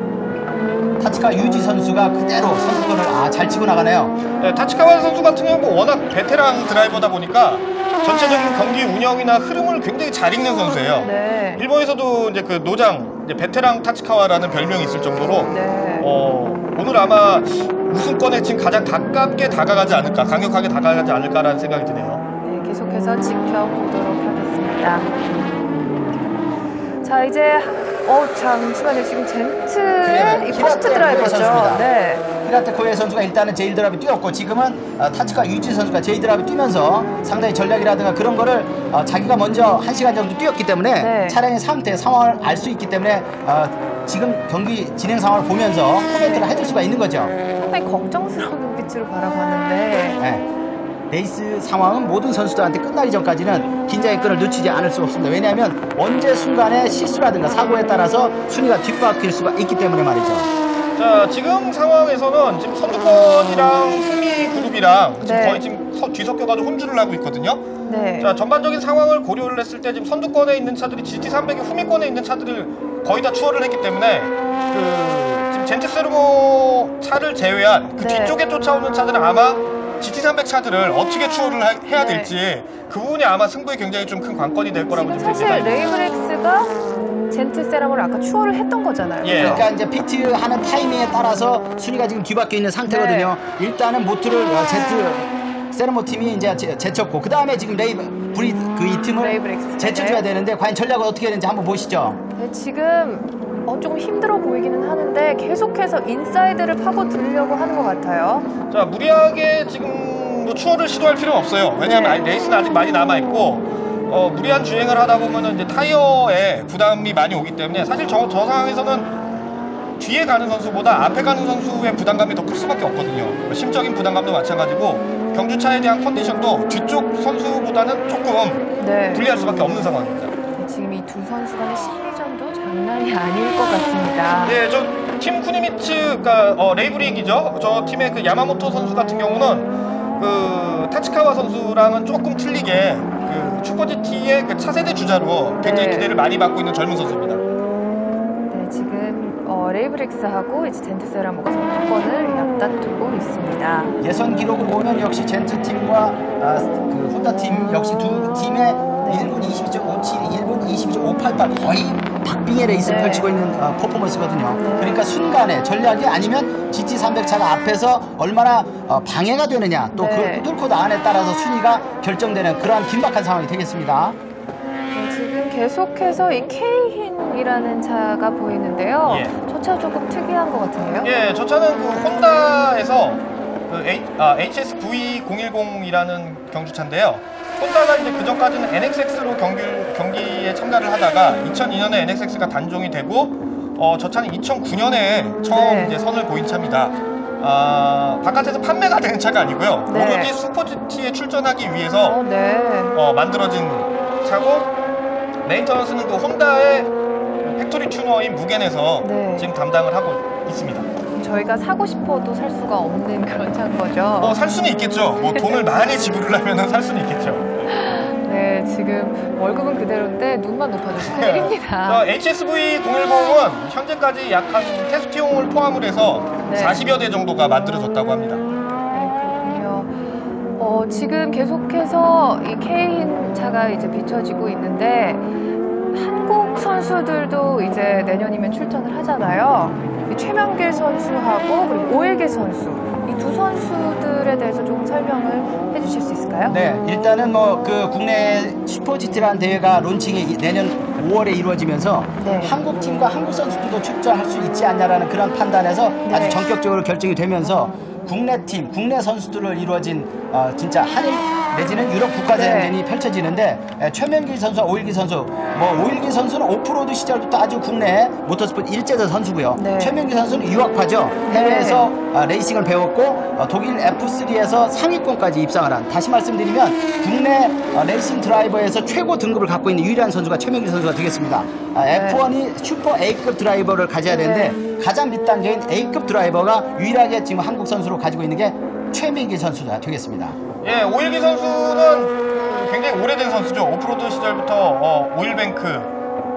타치카 유지 선수가 그대로 선수권을 잘 치고 나가네요. 네, 타치카와 선수 같은 경우는 뭐 워낙 베테랑 드라이버다 보니까 전체적인 경기 운영이나 흐름을 굉장히 잘 읽는 선수예요. 네. 일본에서도 이제 그 노장 이제 베테랑 타치카와라는 별명이 있을 정도로 네. 오늘 아마 우승권에 지금 가장 가깝게 다가가지 않을까, 강력하게 다가가지 않을까라는 생각이 드네요. 네, 계속해서 지켜보도록 하겠습니다. 자, 이제 잠시만요. 지금 젠트의 이 퍼스트 드라이버죠. 선수입니다. 네. 히라테 코에 선수가 일단은 제일 드라이브 뛰었고 지금은 타츠카 유지 선수가 제일 드라이브 뛰면서 상당히 전략이라든가 그런 거를 자기가 먼저 1시간 정도 뛰었기 때문에 네. 차량의 상태, 상황을 알 수 있기 때문에 지금 경기 진행 상황을 보면서 코멘트를 해줄 수가 있는 거죠. 상당히 걱정스러운 눈빛으로 바라봤는데 네. 레이스 상황은 모든 선수들한테 끝나기 전까지는 긴장의 끈을 늦추지 않을 수 없습니다. 왜냐하면 언제 순간에 실수라든가 사고에 따라서 순위가 뒷바뀔 수가 있기 때문에 말이죠. 자, 지금 상황에서는 지금 선두권이랑 후미 그룹이랑 지금 네. 거의 지금 뒤섞여가지고 혼주를 하고 있거든요. 네. 자, 전반적인 상황을 고려를 했을 때 지금 선두권에 있는 차들이 GT300의 후미권에 있는 차들을 거의 다 추월을 했기 때문에 지금 젠트 세르모 차를 제외한 그 네. 뒤쪽에 쫓아오는 차들은 아마 GT300 차들을 어떻게 추월을 해야 네. 될지 그 부분이 아마 승부에 굉장히 좀 큰 관건이 될 거라고 지금 지금 사실 예상이 됩니다. 레이브렉스가 젠트 세럼을 아까 추월을 했던 거잖아요. 예. 그죠? 그러니까 이제 피트하는 타이밍에 따라서 순위가 지금 뒤바뀌어 있는 상태거든요. 일단은 모트를 제트 세르모 팀이 이제 제쳤고 그 다음에 지금 이 팀을 레이브렉스. 제쳐줘야 네. 되는데 과연 전략은 어떻게 되는지 한번 보시죠. 네, 지금 조금 힘들어 보이기는 하는데 계속해서 인사이드를 파고 들으려고 하는 것 같아요. 자, 무리하게 지금 뭐 추월을 시도할 필요는 없어요. 왜냐하면 네. 레이스는 아직 많이 남아있고 무리한 주행을 하다 보면은 이제 타이어에 부담이 많이 오기 때문에 사실 저 상황에서는 뒤에 가는 선수보다 앞에 가는 선수의 부담감이 더 클 수밖에 없거든요. 심적인 부담감도 마찬가지고 경주차에 대한 컨디션도 뒤쪽 선수보다는 조금 불리할 수밖에 없는 상황입니다. 지금 이 두 선수 간의 심리전도 장난이 아닐 것 같습니다. 네, 저 팀 쿠니미츠, 그러니까 레이브릭이죠. 저 팀의 그 야마모토 선수 같은 경우는 그 타츠카와 선수랑은 조금 틀리게 그 슈퍼GT의 그 차세대 주자로 굉장히 기대를 많이 받고 있는 젊은 선수입니다. 네, 지금 레이브릭스하고 이제 젠트세라모가 선두권을 앞다투고 있습니다. 예선 기록을 보면 역시 젠트 팀과 그 혼다 팀 역시 두 팀의 1분 22.57, 1분 22.588 거의 박빙의 레이스를 펼치고 있는 퍼포먼스거든요. 그러니까 순간에 전략이 아니면 GT300차가 앞에서 얼마나 방해가 되느냐 또 그걸 뚫고 나간에 따라서 순위가 결정되는 그러한 긴박한 상황이 되겠습니다. 지금 계속해서 이 케이힌이라는 차가 보이는데요. 저 차 조금 특이한 것 같은데요? 예, 저 차는 그 혼다에서 그 HS92010이라는 경주차인데요. 혼다가 이제 그 전까지는 NXX로 경기에 참가를 하다가 2002년에 NXX가 단종이 되고 저 차는 2009년에 처음 이제 선을 보인 차입니다. 바깥에서 판매가 되는 차가 아니고요. 오로지 슈퍼GT에 출전하기 위해서 만들어진 차고 메인터넌스는 그 혼다의 팩토리 튜너인 무겐에서 지금 담당을 하고 있습니다. 저희가 사고 싶어도 살 수가 없는 그런 차인 거죠? 살 수는 있겠죠. 뭐 돈을 많이 지불을 하면 살 수는 있겠죠. 네, 지금 월급은 그대로인데 눈만 높아져서 큰일입니다. HSV010은 현재까지 약 한 테스트용을 포함을 해서 40여 대 정도가 만들어졌다고 합니다. 네, 그렇군요. 지금 계속해서 이 케인 차가 이제 비춰지고 있는데 한국 선수들도 이제 내년이면 출전을 하잖아요. 최명길 선수하고 그리고 오일기 선수 이 두 선수들에 대해서 조금 설명을 해주실 수 있을까요? 네, 일단은 뭐 그 국내 슈퍼GT라는 대회가 론칭이 내년 5월에 이루어지면서 한국 팀과 한국 선수들도 출전할 수 있지 않냐라는 그런 판단에서 아주 전격적으로 결정이 되면서 국내 팀, 국내 선수들을 이루어진 진짜 한일 내지는 유럽 국가대회전이 펼쳐지는데 최명길 선수와 오일기 선수, 뭐 오일기 선수는 오프로드 시절부터 아주 국내 모터스포츠 일제대 선수고요. 최명길 선수는 유학파죠. 해외에서 레이싱을 배웠고 독일 F3에서 상위권까지 입상을 한. 다시 말씀드리면 국내 레이싱 드라이버에서 최고 등급을 갖고 있는 유일한 선수가 최명길 선수가 되겠습니다. F1이 슈퍼 A급 드라이버를 가져야 되는데 가장 밑단계인 A급 드라이버가 유일하게 지금 한국 선수로 가지고 있는 게 최명길 선수가 되겠습니다. 예, 오일기 선수는 굉장히 오래된 선수죠. 오프로드 시절부터 오일뱅크,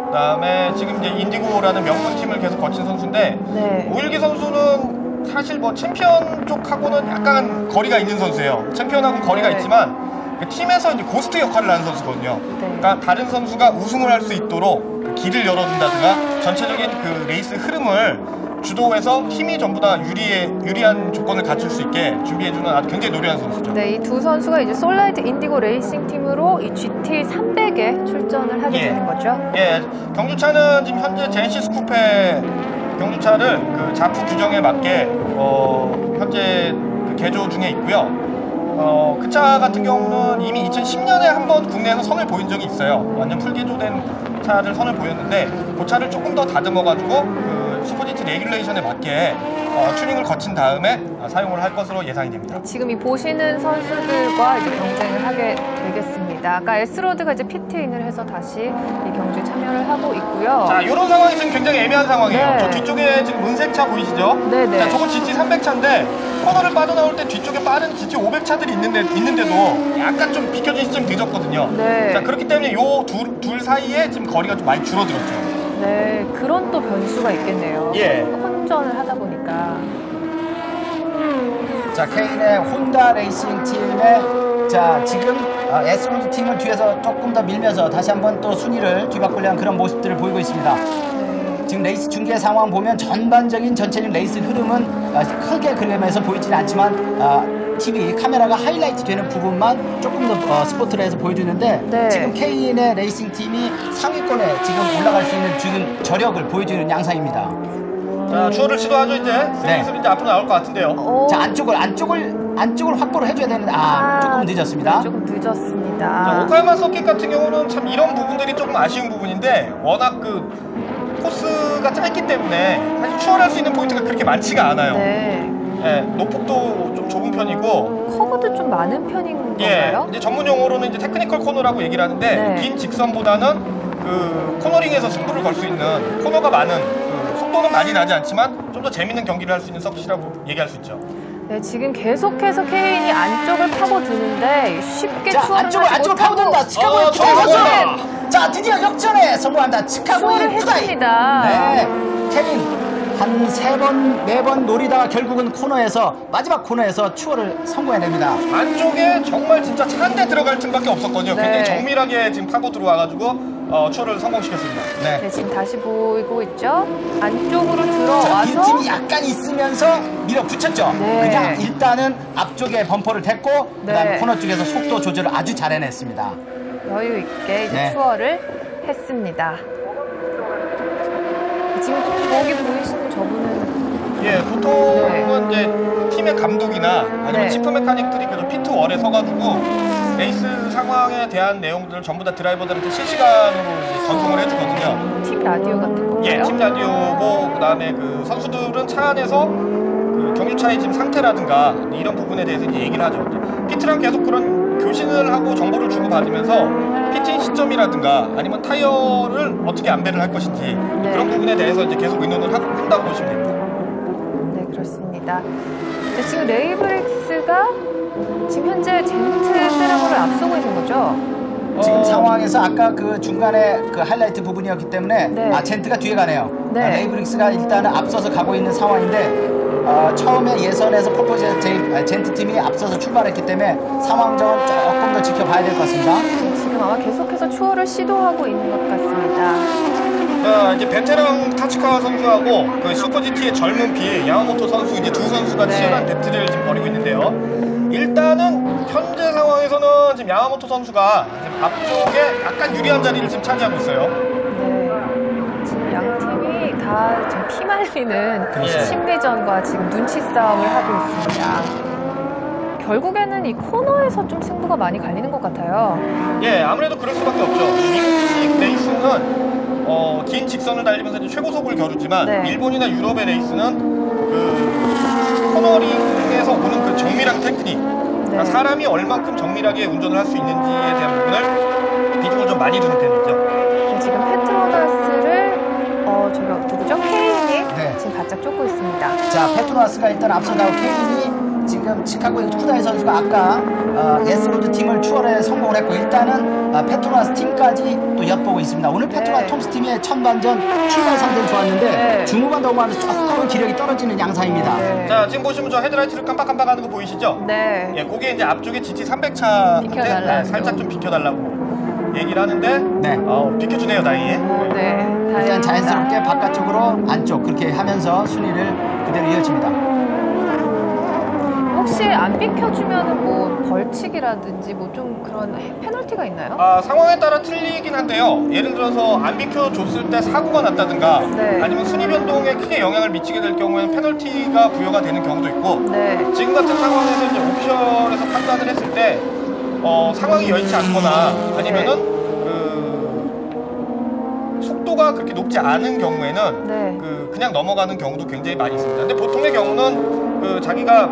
그다음에 지금 이제 인디고라는 명문팀을 계속 거친 선수인데 오일기 선수는 사실 뭐 챔피언 쪽하고는 약간 거리가 있는 선수예요. 챔피언하고는 거리가 있지만 그 팀에서 이제 고스트 역할을 하는 선수거든요. 그러니까 다른 선수가 우승을 할 수 있도록 그 길을 열어준다든가 전체적인 그 레이스 흐름을 주도해서 팀이 전부 다 유리한 조건을 갖출 수 있게 준비해주는 아주 굉장히 노련한 선수죠. 네, 이 두 선수가 이제 솔라이트 인디고 레이싱 팀으로 이 GT300에 출전을 하게 되는 거죠. 예, 경주차는 지금 현재 제네시스 쿠페 경주차를 그 자프 규정에 맞게 현재 그 개조 중에 있고요. 그 차 같은 경우는 이미 2010년에 한번 국내에서 선을 보인 적이 있어요. 완전 풀개조된 차를 선을 보였는데 그 차를 조금 더 다듬어가지고 그 슈퍼GT 레귤레이션에 맞게 튜닝을 거친 다음에 사용을 할 것으로 예상이 됩니다. 네, 지금 이 보시는 선수들과 이제 경쟁을 하게 되겠습니다. 아까 S로드가 이제 피트인을 해서 다시 이 경주에 참여를 하고 있고요. 자, 이런 상황이 지금 굉장히 애매한 상황이에요. 저 뒤쪽에 지금 은색 차 보이시죠? 네네. 자, 저건 GT300차인데 코너를 빠져나올 때 뒤쪽에 빠른 GT500차들이 있는데도 약간 좀 비켜진 시점이 늦었거든요. 자, 그렇기 때문에 요 둘 사이에 지금 거리가 좀 많이 줄어들었죠. 네, 그런 또 변수가 있겠네요. 혼전을 하다 보니까. 자, 케인의 혼다 레이싱 팀의 자 지금 S로드 팀을 뒤에서 조금 더 밀면서 다시 한번 또 순위를 뒤바꾸려는 그런 모습들을 보이고 있습니다. 지금 레이스 중계 상황 보면 전반적인 전체적인 레이스 흐름은 크게 그림에서 보이지는 않지만 TV 카메라가 하이라이트 되는 부분만 조금 더 스포트를 해서 보여주는데 지금 케인의 레이싱 팀이 상위권에 지금 올라갈 수 있는 지금 저력을 보여주는 양상입니다. 자, 추월을 시도하죠 이제. 슬슬 이제 앞으로 나올 것 같은데요. 자, 안쪽을 안쪽을 확보를 해줘야 되는데 조금 늦었습니다. 네, 조금 늦었습니다. 자, 오카야마 서킷 같은 경우는 참 이런 부분들이 조금 아쉬운 부분인데 워낙 그 코스가 짧기 때문에 사실 추월할 수 있는 포인트가 그렇게 많지가 않아요. 네. 예, 노폭도 좀 좁은 편이고 커브도 좀 많은 편인 예, 건가요? 이제 전문 용어로는 이제 테크니컬 코너라고 얘기를 하는데 네. 긴 직선보다는 그 코너링에서 승부를 걸 수 있는 코너가 많은 그 속도는 많이 나지 않지만 좀 더 재밌는 경기를 할 수 있는 서킷이라고 얘기할 수 있죠. 네, 지금 계속해서 케인이 안쪽을 파고드는데 쉽게 자, 추월을 안쪽을 하지 못하고 파고든다. 치카고의 푸다이 좋아. 선수. 자, 드디어 역전에 성공한다. 치카고의 추월을 푸다이. 했습니다. 네, 케인 한 3번, 4번 노리다가 결국은 코너에서 마지막 코너에서 추월을 성공해냅니다. 안쪽에 정말 진짜 차 한 대 들어갈 틈밖에 없었거든요. 네. 굉장히 정밀하게 지금 파고 들어와가지고 추월을 성공시켰습니다. 네. 네, 지금 다시 보이고 있죠? 안쪽으로 자, 들어와서 빈틈이 약간 있으면서 밀어붙였죠. 네. 그냥 일단은 앞쪽에 범퍼를 댔고 그다음 네. 코너 쪽에서 속도 조절을 아주 잘 해냈습니다. 여유 있게 이제 네. 추월을 했습니다. 지금 저기 보이시는 저분은 예, 보통은 이제 팀의 감독이나 아니면 네. 치프 메카닉들이 그래도 피트1에 서가지고 레이스 상황에 대한 내용들을 전부 다 드라이버들한테 실시간으로 이제 전송을 해주거든요. 팀 라디오 같은 건가요? 예, 팀 라디오고 그다음에 그 선수들은 차 안에서 그 경유차의 지금 상태라든가 이런 부분에 대해서 이제 얘기를 하죠. 피트랑 계속 그런 교신을 하고 정보를 주고받으면서 피팅 시점이라든가 아니면 타이어를 어떻게 안배를 할 것인지 네. 그런 부분에 대해서 이제 계속 의논을 한다고 보시면 됩니다. 네, 그렇습니다. 네, 지금 레이브릭스가 지금 현재 젠트 세라모를 앞서고 있는 거죠? 지금 상황에서 아까 그 중간에 그 하이라이트 부분이었기 때문에 네. 젠트가 뒤에 가네요. 네. 레이브릭스가 일단은 앞서서 가고 있는 상황인데 처음에 예선에서 폴포즈 젠트 팀이 앞서서 출발했기 때문에 상황적은 조금 더 지켜봐야 될 것 같습니다. 지금 아마 계속해서 추월을 시도하고 있는 것 같습니다. 자, 이제 베테랑 타츠카 선수하고 그 슈퍼 GT의 젊은 피 야마모토 선수 이제 두 선수가 네. 치열한 배틀을 지금 벌이고 있는데요. 일단은 현재 상황에서는 지금 야마모토 선수가 지금 앞쪽에 약간 유리한 자리를 지금 차지하고 있어요. 네, 지금 양 팀이 다 좀 피말리는 예. 심리전과 지금 눈치 싸움을 하고 있습니다. 결국에는 이 코너에서 좀 승부가 많이 갈리는 것 같아요. 예, 아무래도 그럴 수밖에 없죠. 미국식 레이스는 긴 직선을 달리면서 이제 최고속을 겨루지만 네. 일본이나 유럽의 레이스는 그 코너링에서 오는 그 정밀한 테크닉, 그러니까 사람이 얼만큼 정밀하게 운전을 할 수 있는지에 대한 부분을 비중을 좀 많이 두는 편이죠. 네, 지금 페트로나스를 저기 누구죠? 케인이 네. 지금 바짝 쫓고 있습니다. 자, 페트로나스가 일단 앞서가고 케인이 지금 치카고의 푸다이 선수가 아까 S로드 팀을 추월에 성공을 했고 일단은 페트로나스 팀까지 또 엿보고 있습니다. 오늘 페트로나스 네. 톰스 팀의 첫반전 출발 상태는 좋았는데 네. 중후반 넘어가면서 조금 기력이 떨어지는 양상입니다. 네. 자, 지금 보시면 저 헤드라이트를 깜빡깜빡하는 거 보이시죠? 네. 예, 그게 이제 앞쪽에 GT300차 비켜달라고. 살짝 좀 비켜달라고 얘기를 하는데 네. 비켜주네요, 다행히. 네. 일단 다행입니다. 자연스럽게 바깥쪽으로 안쪽 그렇게 하면서 순위를 그대로 이어집니다. 혹시 안 비켜주면은 뭐 벌칙이라든지 뭐 좀 그런 페널티가 있나요? 상황에 따라 틀리긴 한데요. 예를 들어서 안 비켜줬을 때 사고가 났다든가 네. 아니면 순위 변동에 크게 영향을 미치게 될 경우에는 페널티가 부여가 되는 경우도 있고 네. 지금 같은 상황에서 이제 옵션에서 판단을 했을 때 상황이 여의치 않거나 아니면은 그 속도가 그렇게 높지 않은 경우에는 네. 그냥 넘어가는 경우도 굉장히 많이 있습니다. 근데 보통의 경우는 그 자기가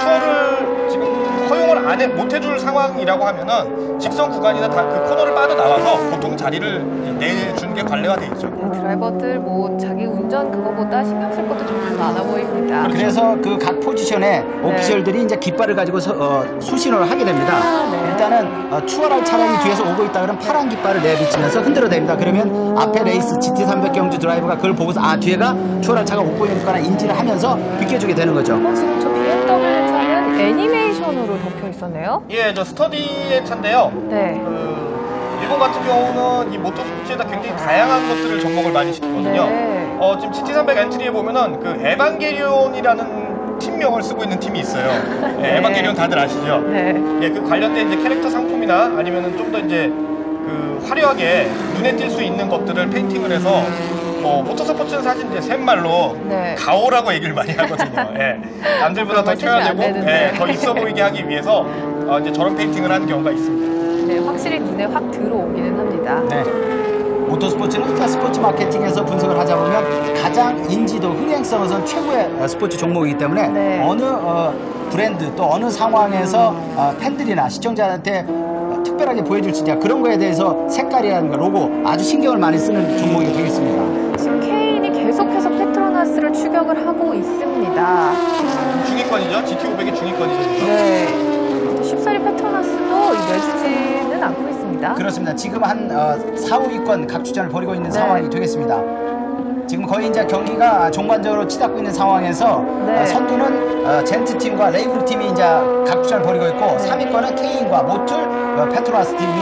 추월을 지금 허용을 못 해줄 상황이라고 하면은 직선 구간이나 다 그 코너를 빠져나와서 보통 자리를 내준 게 관례가 돼 있죠. 네, 드라이버들 뭐 자기 운전 그거보다 신경 쓸 것도 좀 많아 보입니다. 그래서 그 각 포지션에 오피셜들이 이제 깃발을 가지고 수신호를 하게 됩니다. 네. 일단은 추월할 차량이 뒤에서 오고 있다 그러면 파란 깃발을 내비치면서 흔들어댑니다. 그러면 앞에 레이스 GT300 경주 드라이버가 그걸 보고서 추월할 차가 오고 있구나 인지를 하면서 비켜주게 되는 거죠. 지금 저 BMW 차는 애니메이션으로 덮여 있었네요. 예, 저 스터디의 차인데요. 네. 일본 같은 경우는 이 모터스포츠에다 굉장히 다양한 것들을 접목을 많이 시키거든요. 네. 지금 GT300 엔트리에 보면은 그 에반게리온이라는 팀명을 쓰고 있는 팀이 있어요. 예, 에반게리온 다들 아시죠? 네. 예, 그 관련된 이제 캐릭터 상품이나 아니면은 좀 더 이제 그 화려하게 눈에 띌 수 있는 것들을 페인팅을 해서 뭐 모터스포츠는 사실 이제 셋말로 네. 가오라고 얘기를 많이 하거든요. 예. 남들보다 더 튀어야 되고 더 있어 보이게 하기 위해서 이제 저런 페인팅을 하는 경우가 있습니다. 네, 확실히 눈에 확 들어오기는 합니다. 네. 모터스포츠는 스포츠 마케팅에서 분석을 하자 보면 가장 인지도, 흥행성 우선 최고의 스포츠 종목이기 때문에 네. 어느 브랜드 또 어느 상황에서 팬들이나 시청자한테 특별하게 보여줄 수 있냐 그런 거에 대해서 색깔이라든가 로고 아주 신경을 많이 쓰는 종목이 되겠습니다. 지금 케인이 계속해서 페트로나스를 추격을 하고 있습니다. 중위권이죠. GT500이 중위권이죠. 네. 쉽사리 페트로나스도 내주지는 않고 있습니다. 그렇습니다. 지금 한 4, 5위권 각주전을 벌이고 있는 네. 상황이 되겠습니다. 지금 거의 이제 경기가 종반적으로 치닫고 있는 상황에서 네. 선두는 젠트 팀과 레이블 팀이 이제 각축전을 벌이고 있고 3위권은 케인과 모툴, 페트로나스 팀이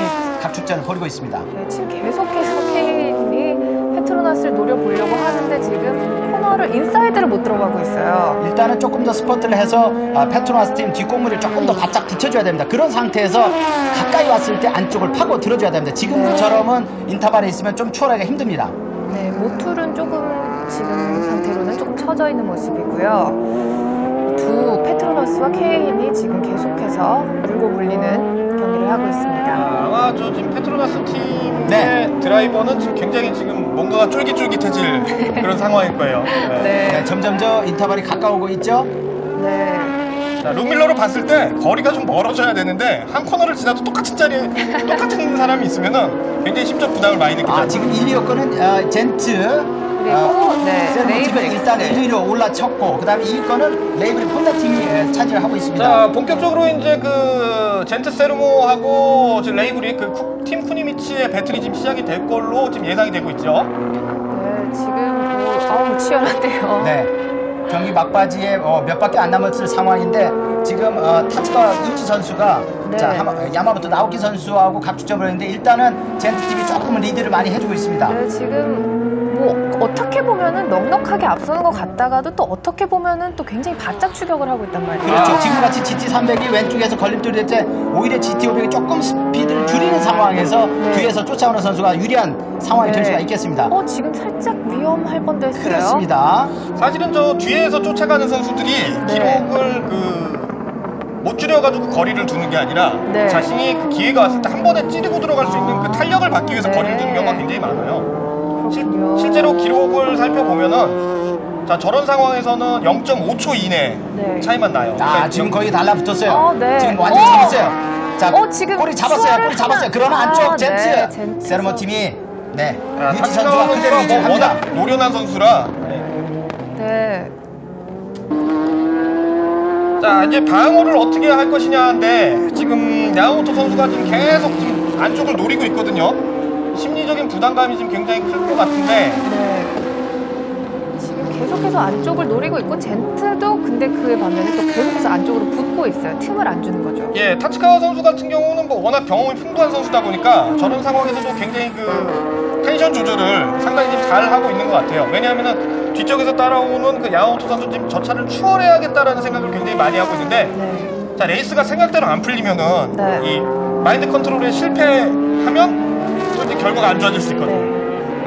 각축전을 벌이고 있습니다. 네, 지금 계속해서 케인이 페트로나스를 노려보려고 하는데 지금 코너를 인사이드를 못 들어가고 있어요. 일단은 조금 더 스퍼트를 해서 페트로나스 팀 뒷공무를 조금 더 바짝 붙여줘야 됩니다. 그런 상태에서 가까이 왔을 때 안쪽을 파고 들어줘야 됩니다. 지금처럼은 인터벌에 있으면 좀 추월하기가 힘듭니다. 네, 모툴은 조금 지금 상태로는 조금 처져 있는 모습이고요. 두 페트로나스와 케인이 지금 계속해서 물고 물리는 경기를 하고 있습니다. 아마 저 지금 페트로나스 팀의 네. 드라이버는 지금 굉장히 지금 뭔가가 쫄깃쫄깃해질 그런 상황일 거예요. 네. 네, 점점 저 인터벌이 가까우고 있죠. 네. 자, 룸밀러로 봤을 때 거리가 좀 멀어져야 되는데 한 코너를 지나도 똑같은 자리에 똑같은 사람이 있으면은 굉장히 심적 부담을 많이 느끼죠. 지금 1, 2위권은 젠트 그리고 세르모 팀이 일단 1위로 올라쳤고 그 다음에 2위권은 레이블 폰다 팀이 차지를 하고 있습니다. 자, 본격적으로 이제 그 젠트 세르모하고 지금 레이블이 그 팀 쿠니미치의 배틀이 지금 시작이 될 걸로 지금 예상이 되고 있죠. 네, 지금 치열한데요. 네. 경기 막바지에 몇 바퀴 안 남았을 상황인데 지금 타츠카 유치 선수가 네. 자, 야마모토 나오키 선수하고 각축점을 했는데 일단은 젠트 팀이 조금은 리드를 많이 해주고 있습니다. 네, 지금 뭐 어떻게 보면은 넉넉하게 앞서는 것 같다가도 또 어떻게 보면은 또 굉장히 바짝 추격을 하고 있단 말이에요. 그렇죠. 지금같이 GT300이 왼쪽에서 걸림돌이 될 때 오히려 GT500이 조금 스피드를 줄이는 상황에서 네. 뒤에서 쫓아오는 선수가 유리한 상황이 될 수가 있겠습니다. 지금 살짝 위험할 뻔도 했어요. 그렇습니다. 사실은 저 뒤에서 쫓아가는 선수들이 네. 기록을 못 줄여가지고 거리를 두는 게 아니라 네. 자신이 그 기회가 왔을 때 한 번에 찌르고 들어갈 수 있는 그 탄력을 받기 위해서 네. 거리를 두는 경우가 굉장히 많아요. 그렇군요. 실제로 기록을 살펴보면은 자, 저런 상황에서는 0.5초 이내 네. 차이만 나요. 지금 거의 달라붙었어요. 네. 지금 완전히 재밌어요. 자, 지금 꼬리 잡았어요. 꼬리 잡았어요. 그러나 안쪽 젠트. 네, 젠트 세르모 팀이 유지 타츠카 선수가 그대로 선수가 유지합니다. 워낙 노련한 선수라. 네. 자, 이제 방어를 어떻게 할 것이냐인데 지금 야마모토 선수가 지금 계속 지금 안쪽을 노리고 있거든요. 심리적인 부담감이 지금 굉장히 클 것 같은데 네. 지금 계속해서 안쪽을 노리고 있고 젠트도 근데 그에 반면에 또 계속해서 안쪽으로 붙고 있어요. 틈을 안 주는 거죠. 예, 타츠카와 선수 같은 경우는 뭐 워낙 경험이 풍부한 선수다 보니까 저런 상황에서도 굉장히 그 텐션 조절을 상당히 좀 잘 하고 있는 것 같아요. 왜냐하면은 뒤쪽에서 따라오는 그 야마모토 선수 지금 저 차를 추월해야겠다라는 생각을 굉장히 많이 하고 있는데 네. 자, 레이스가 생각대로 안 풀리면은 네. 이 마인드 컨트롤에 실패하면 또 이제 결과가 안 좋아질 수 있거든요. 네.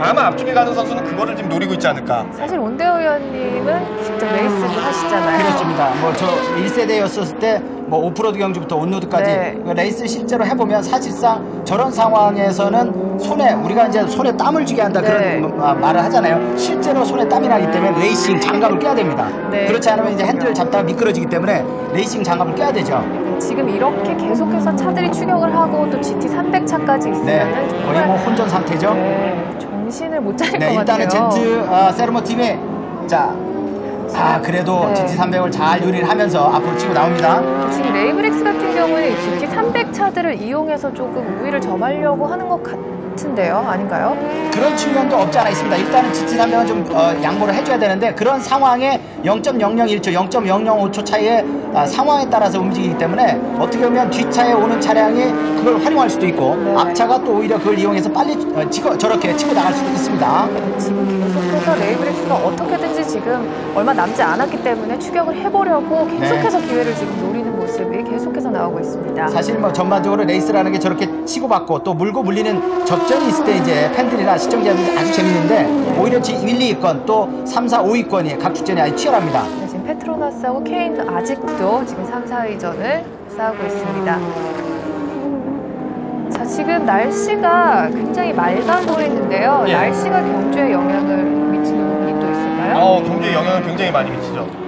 아마 앞쪽에 가는 선수는 그거를 지금 노리고 있지 않을까. 사실 온대호 의원님은 직접 레이스도 하시잖아요. 그렇습니다. 뭐 저 1세대였었을 때 뭐 오프로드 경주부터 온로드까지 네. 레이스 실제로 해보면 사실상 저런 상황에서는 우리가 이제 손에 땀을 쥐게 한다 네. 그런 말을 하잖아요. 실제로 손에 땀이 나기 때문에 레이싱 장갑을 껴야 됩니다. 네. 그렇지 않으면 이제 핸들을 잡다가 미끄러지기 때문에 레이싱 장갑을 껴야 되죠. 지금 이렇게 계속해서 차들이 추격을 하고 또 GT300 차까지 있으면은 네. 거의 뭐 혼전 상태죠. 네, 정신을 못 차릴 것 일단은 같아요. 젠트 세르모 팀이 그래도 네. GT300을 잘 유리를 하면서 앞으로 치고 나옵니다. 지금 레이브렉스 같은 경우는 GT300 차들을 이용해서 조금 우위를 점하려고 하는 것 같은데요, 아닌가요? 그런 측면도 없지 않아 있습니다. 일단은 GT300은 좀 양보를 해줘야 되는데 그런 상황에 0.001초, 0.005초 차이의 상황에 따라서 움직이기 때문에 어떻게 보면 뒷차에 오는 차량이 그걸 활용할 수도 있고 네. 앞차가 또 오히려 그걸 이용해서 빨리 저렇게 치고 나갈 수도 있습니다. 지금 계속해서 레이브렉스가 어떻게든지 지금 얼마 남지 않았기 때문에 추격을 해보려고 계속해서 기회를 지금 노리는 모습이 계속해서 나오고 있습니다. 사실 뭐 전반적으로 레이스라는 게 저렇게 치고받고 또 물고 물리는 접전 접전이 있을 때 이제 팬들이나 시청자들이 아주 재밌는데 오히려 1, 2위권 또 3, 4, 5위권이 각 축전이 아주 치열합니다. 네, 지금 페트로나스하고 케인도 아직도 지금 3, 4위전을 싸우고 있습니다. 자, 지금 날씨가 굉장히 맑아 보이는데요. 예. 날씨가 경주에 영향을 미치는 부분이 또 있을까요? 경주에 영향을 굉장히 많이 미치죠.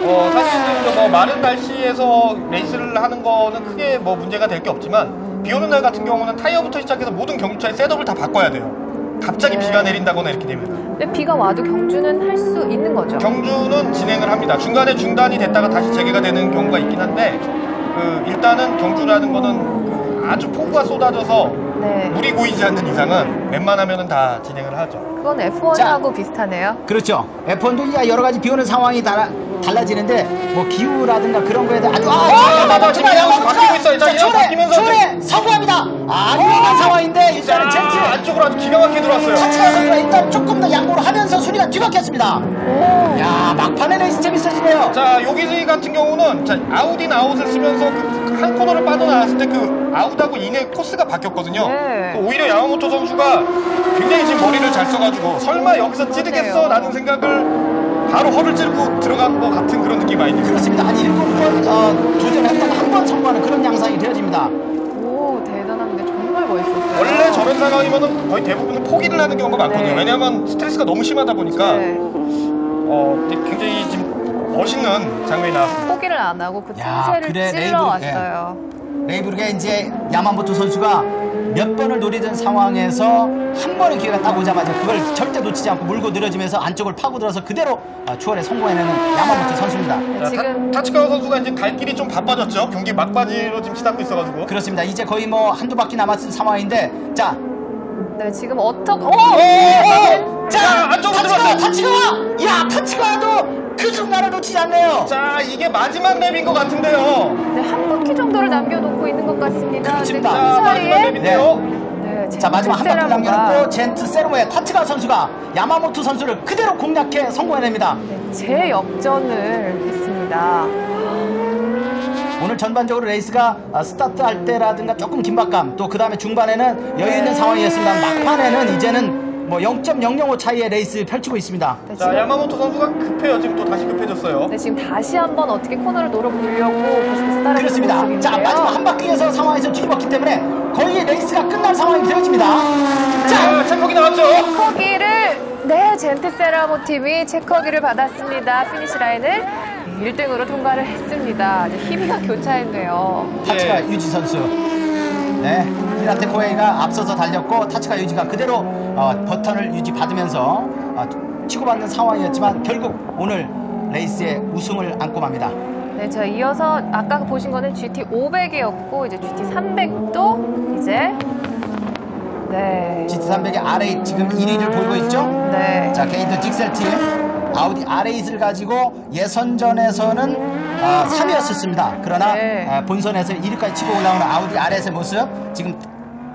사실 뭐 마른 날씨에서 레이스를 하는 거는 크게 뭐 문제가 될 게 없지만 비 오는 날 같은 경우는 타이어부터 시작해서 모든 경주차의 셋업을 다 바꿔야 돼요. 갑자기 네. 비가 내린다거나 이렇게 되면. 근데 비가 와도 경주는 할 수 있는 거죠? 경주는 진행을 합니다. 중간에 중단이 됐다가 다시 재개가 되는 경우가 있긴 한데 일단은 경주라는 거는 아주 폭우가 쏟아져서 네. 물이 고이지 않는 이상은 웬만하면은 다 진행을 하죠. 그건 F1하고 비슷하네요. 그렇죠. F1도 여러 가지 비 오는 상황이 달라지는데 뭐 기후라든가 그런 거에 대해 아주 지금 양호가 바뀌고 있어요. 자, 이거 바뀌면서 초에 성공합니다. 위험한 상황인데 일단은 젠트 안쪽으로 아주 기가 막히게 들어왔어요. 타치가 선수가 일단 조금 더 양보를 하면서 순위가 뒤바뀌었습니다. 오. 야, 막판에 레이스 재밌어지네요. 자, 여기 같은 경우는 자, 아웃인 아웃을 쓰면서 한 코너를 빠져나왔을 때 아웃하고 인의 코스가 바뀌었거든요. 네. 오히려 야마모토 선수가 굉장히 지금 머리를 잘 써가지고 설마 여기서 찌르겠어? 라는 생각을 바로 허를 찌르고 들어간 것 같은 그런 느낌이 많이 들어요. 그렇습니다. 한 7번 도전했다가 한 번 성공하는 그런 양상이 되어집니다. 오, 대단합니다. 정말 멋있었어요. 원래 저런 상황이면 거의 대부분은 포기를 하는 경우가 많거든요. 네. 왜냐하면 스트레스가 너무 심하다 보니까 네. 굉장히 지금 멋있는 장면이 나왔습니다. 포기를 안 하고 그 야, 틈새를 그래, 찔러왔어요. 레이브르게 이제 야마모토 선수가 몇 번을 노리던 상황에서 한 번의 기회가 딱 오자마자 그걸 절대 놓치지 않고 물고 늘어지면서 안쪽을 파고들어서 그대로 추월에 성공해내는 야마모토 선수입니다. 네, 지금 타츠카와 선수가 이제 갈 길이 좀 바빠졌죠. 경기 막바지로 지금 치닫고 있어가지고. 그렇습니다. 이제 거의 뭐 한두 바퀴 남았은 상황인데 자, 네, 지금 어떻게 자, 안쪽으로 들어왔어요. 타치가도 그 순간을 놓치지 않네요. 자, 이게 마지막 랩인 것 같은데요. 네, 한 바퀴 정도를 남겨놓고 있는 것 같습니다. 그렇습니다. 네, 자, 그 마지막 사이에 랩인데요. 네, 자, 마지막 한 바퀴 젠트 남겨놓고 젠트 세르모의 타치가 선수가 야마모토 선수를 그대로 공략해 성공해냅니다. 네, 재역전을 했습니다. 오늘 전반적으로 레이스가 스타트할 때라든가 조금 긴박감, 또 그 다음에 중반에는 여유 있는 상황이었습니다. 막판에는 이제는 뭐 0.005 차이의 레이스 펼치고 있습니다. 네, 자, 야마모토 선수가 급해요. 지금 또 다시 급해졌어요. 네, 지금 다시 한번 어떻게 코너를 노려보려고 계속해서 따라가는 그렇습니다. 모습인데요. 자, 마지막 한 바퀴에서 상황에서 뒤집었기 때문에 거의 레이스가 끝날 상황이 되어집니다. 자, 체크기 나왔죠. 네, 젠트 세라모 팀이 체커기를 받았습니다. 피니시 라인을 1등으로 통과를 했습니다. 희비가 교차했네요. 타치가 예. 유지 선수. 네, 히라테 코에이가 앞서서 달렸고 타치가 유지가 그대로 버튼을 유지받으면서 치고받는 상황이었지만 결국 오늘 레이스의 우승을 안고 맙니다. 네, 자 이어서 아까 보신 거는 GT 500이었고 이제 GT 300도 이제 네. GT 300의 R8 지금 1위를 보이고 있죠? 네. 자, 게인트 딕셀 팀 아우디 R8을 가지고 예선전에서는 3위였었습니다. 그러나 네. 본선에서 1위까지 치고 올라오는 아우디 R8의 모습 지금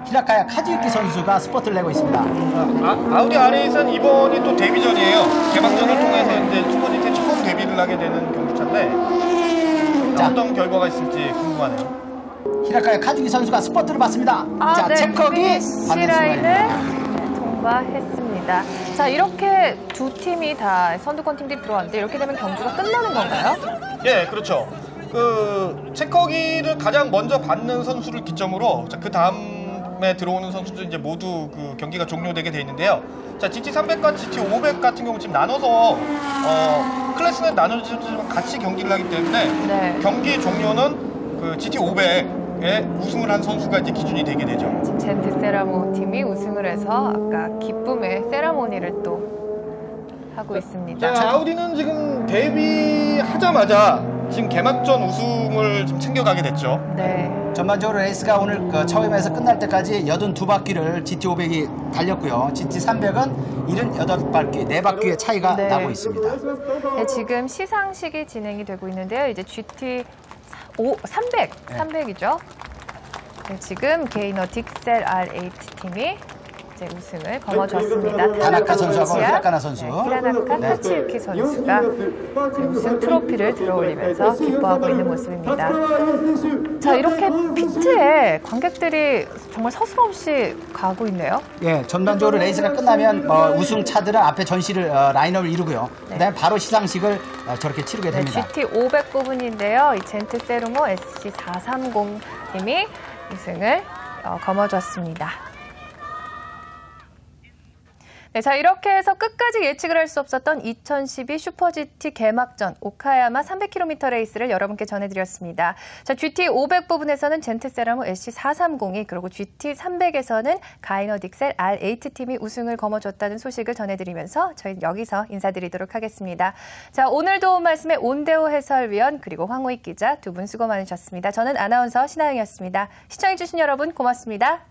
히라카야 카즈유키 선수가 스포트를 내고 있습니다. 아우디 R8은 이번이 또 데뷔전이에요. 개막전을 통해서 이제 슈퍼GT 처음 데뷔를 하게 되는 경기차인데 자. 어떤 결과가 있을지 궁금하네요. 히라카야 카즈유키 선수가 스포트를 받습니다. 자, 네, 체커기 피니시 받는 라인을 순간입니다. 통과했습니다. 자, 이렇게 두 팀이 다 선두권 팀들이 들어왔는데 이렇게 되면 경주가 끝나는 건가요? 예, 그렇죠. 체커기를 가장 먼저 받는 선수를 기점으로 그 다음에 들어오는 선수들 이제 모두 그 경기가 종료되게 돼 있는데요. 자, GT300과 GT500 같은 경우 지금 나눠서 클래스는 나눠지지만 같이 경기를 하기 때문에 네. 경기 종료는 그 GT500에 우승을 한 선수가 이제 기준이 되게 되죠. 지금 젠트 세라모 팀이 우승을 해서 아까 기쁨의 세라모니를 또 하고 있습니다. 자, 아우디는 지금 데뷔하자마자 지금 개막전 우승을 좀 챙겨가게 됐죠. 네. 전반적으로 레이스가 오늘 처음에서 끝날 때까지 82바퀴를 GT500이 달렸고요. GT300은 78바퀴, 4바퀴의 차이가 네. 나고 있습니다. 네, 지금 시상식이 진행이 되고 있는데요. 이제 GT 300, 네. 300이죠. 네, 지금 게이너 딕셀 R8 팀이 이제 우승을 거머쥐었습니다. 다나카 선수하고 히라카나 선수. 히라나카 타치유키 선수가 우승 트로피를 들어올리면서 기뻐하고 있는 모습입니다. 자, 이렇게 피트에 관객들이 정말 서슴없이 가고 있네요. 예, 전반적으로 레이스가 끝나면 우승 차들은 앞에 전시를 라인업을 이루고요. 그다음에 바로 시상식을 저렇게 치르게 됩니다. GT 500 부분인데요. 이 젠트 세르모 SC430 팀이 우승을 거머쥐었습니다. 네, 자, 이렇게 해서 끝까지 예측을 할 수 없었던 2012 슈퍼 GT 개막전 오카야마 300km 레이스를 여러분께 전해드렸습니다. 자, GT 500 부분에서는 젠트 세라모 SC430이, 그리고 GT 300에서는 가이너 딕셀 R8 팀이 우승을 거머쥐었다는 소식을 전해드리면서 저희는 여기서 인사드리도록 하겠습니다. 자, 오늘 도움 말씀에 온대호 해설위원 그리고 황호익 기자 두 분 수고 많으셨습니다. 저는 아나운서 신하영이었습니다. 시청해주신 여러분 고맙습니다.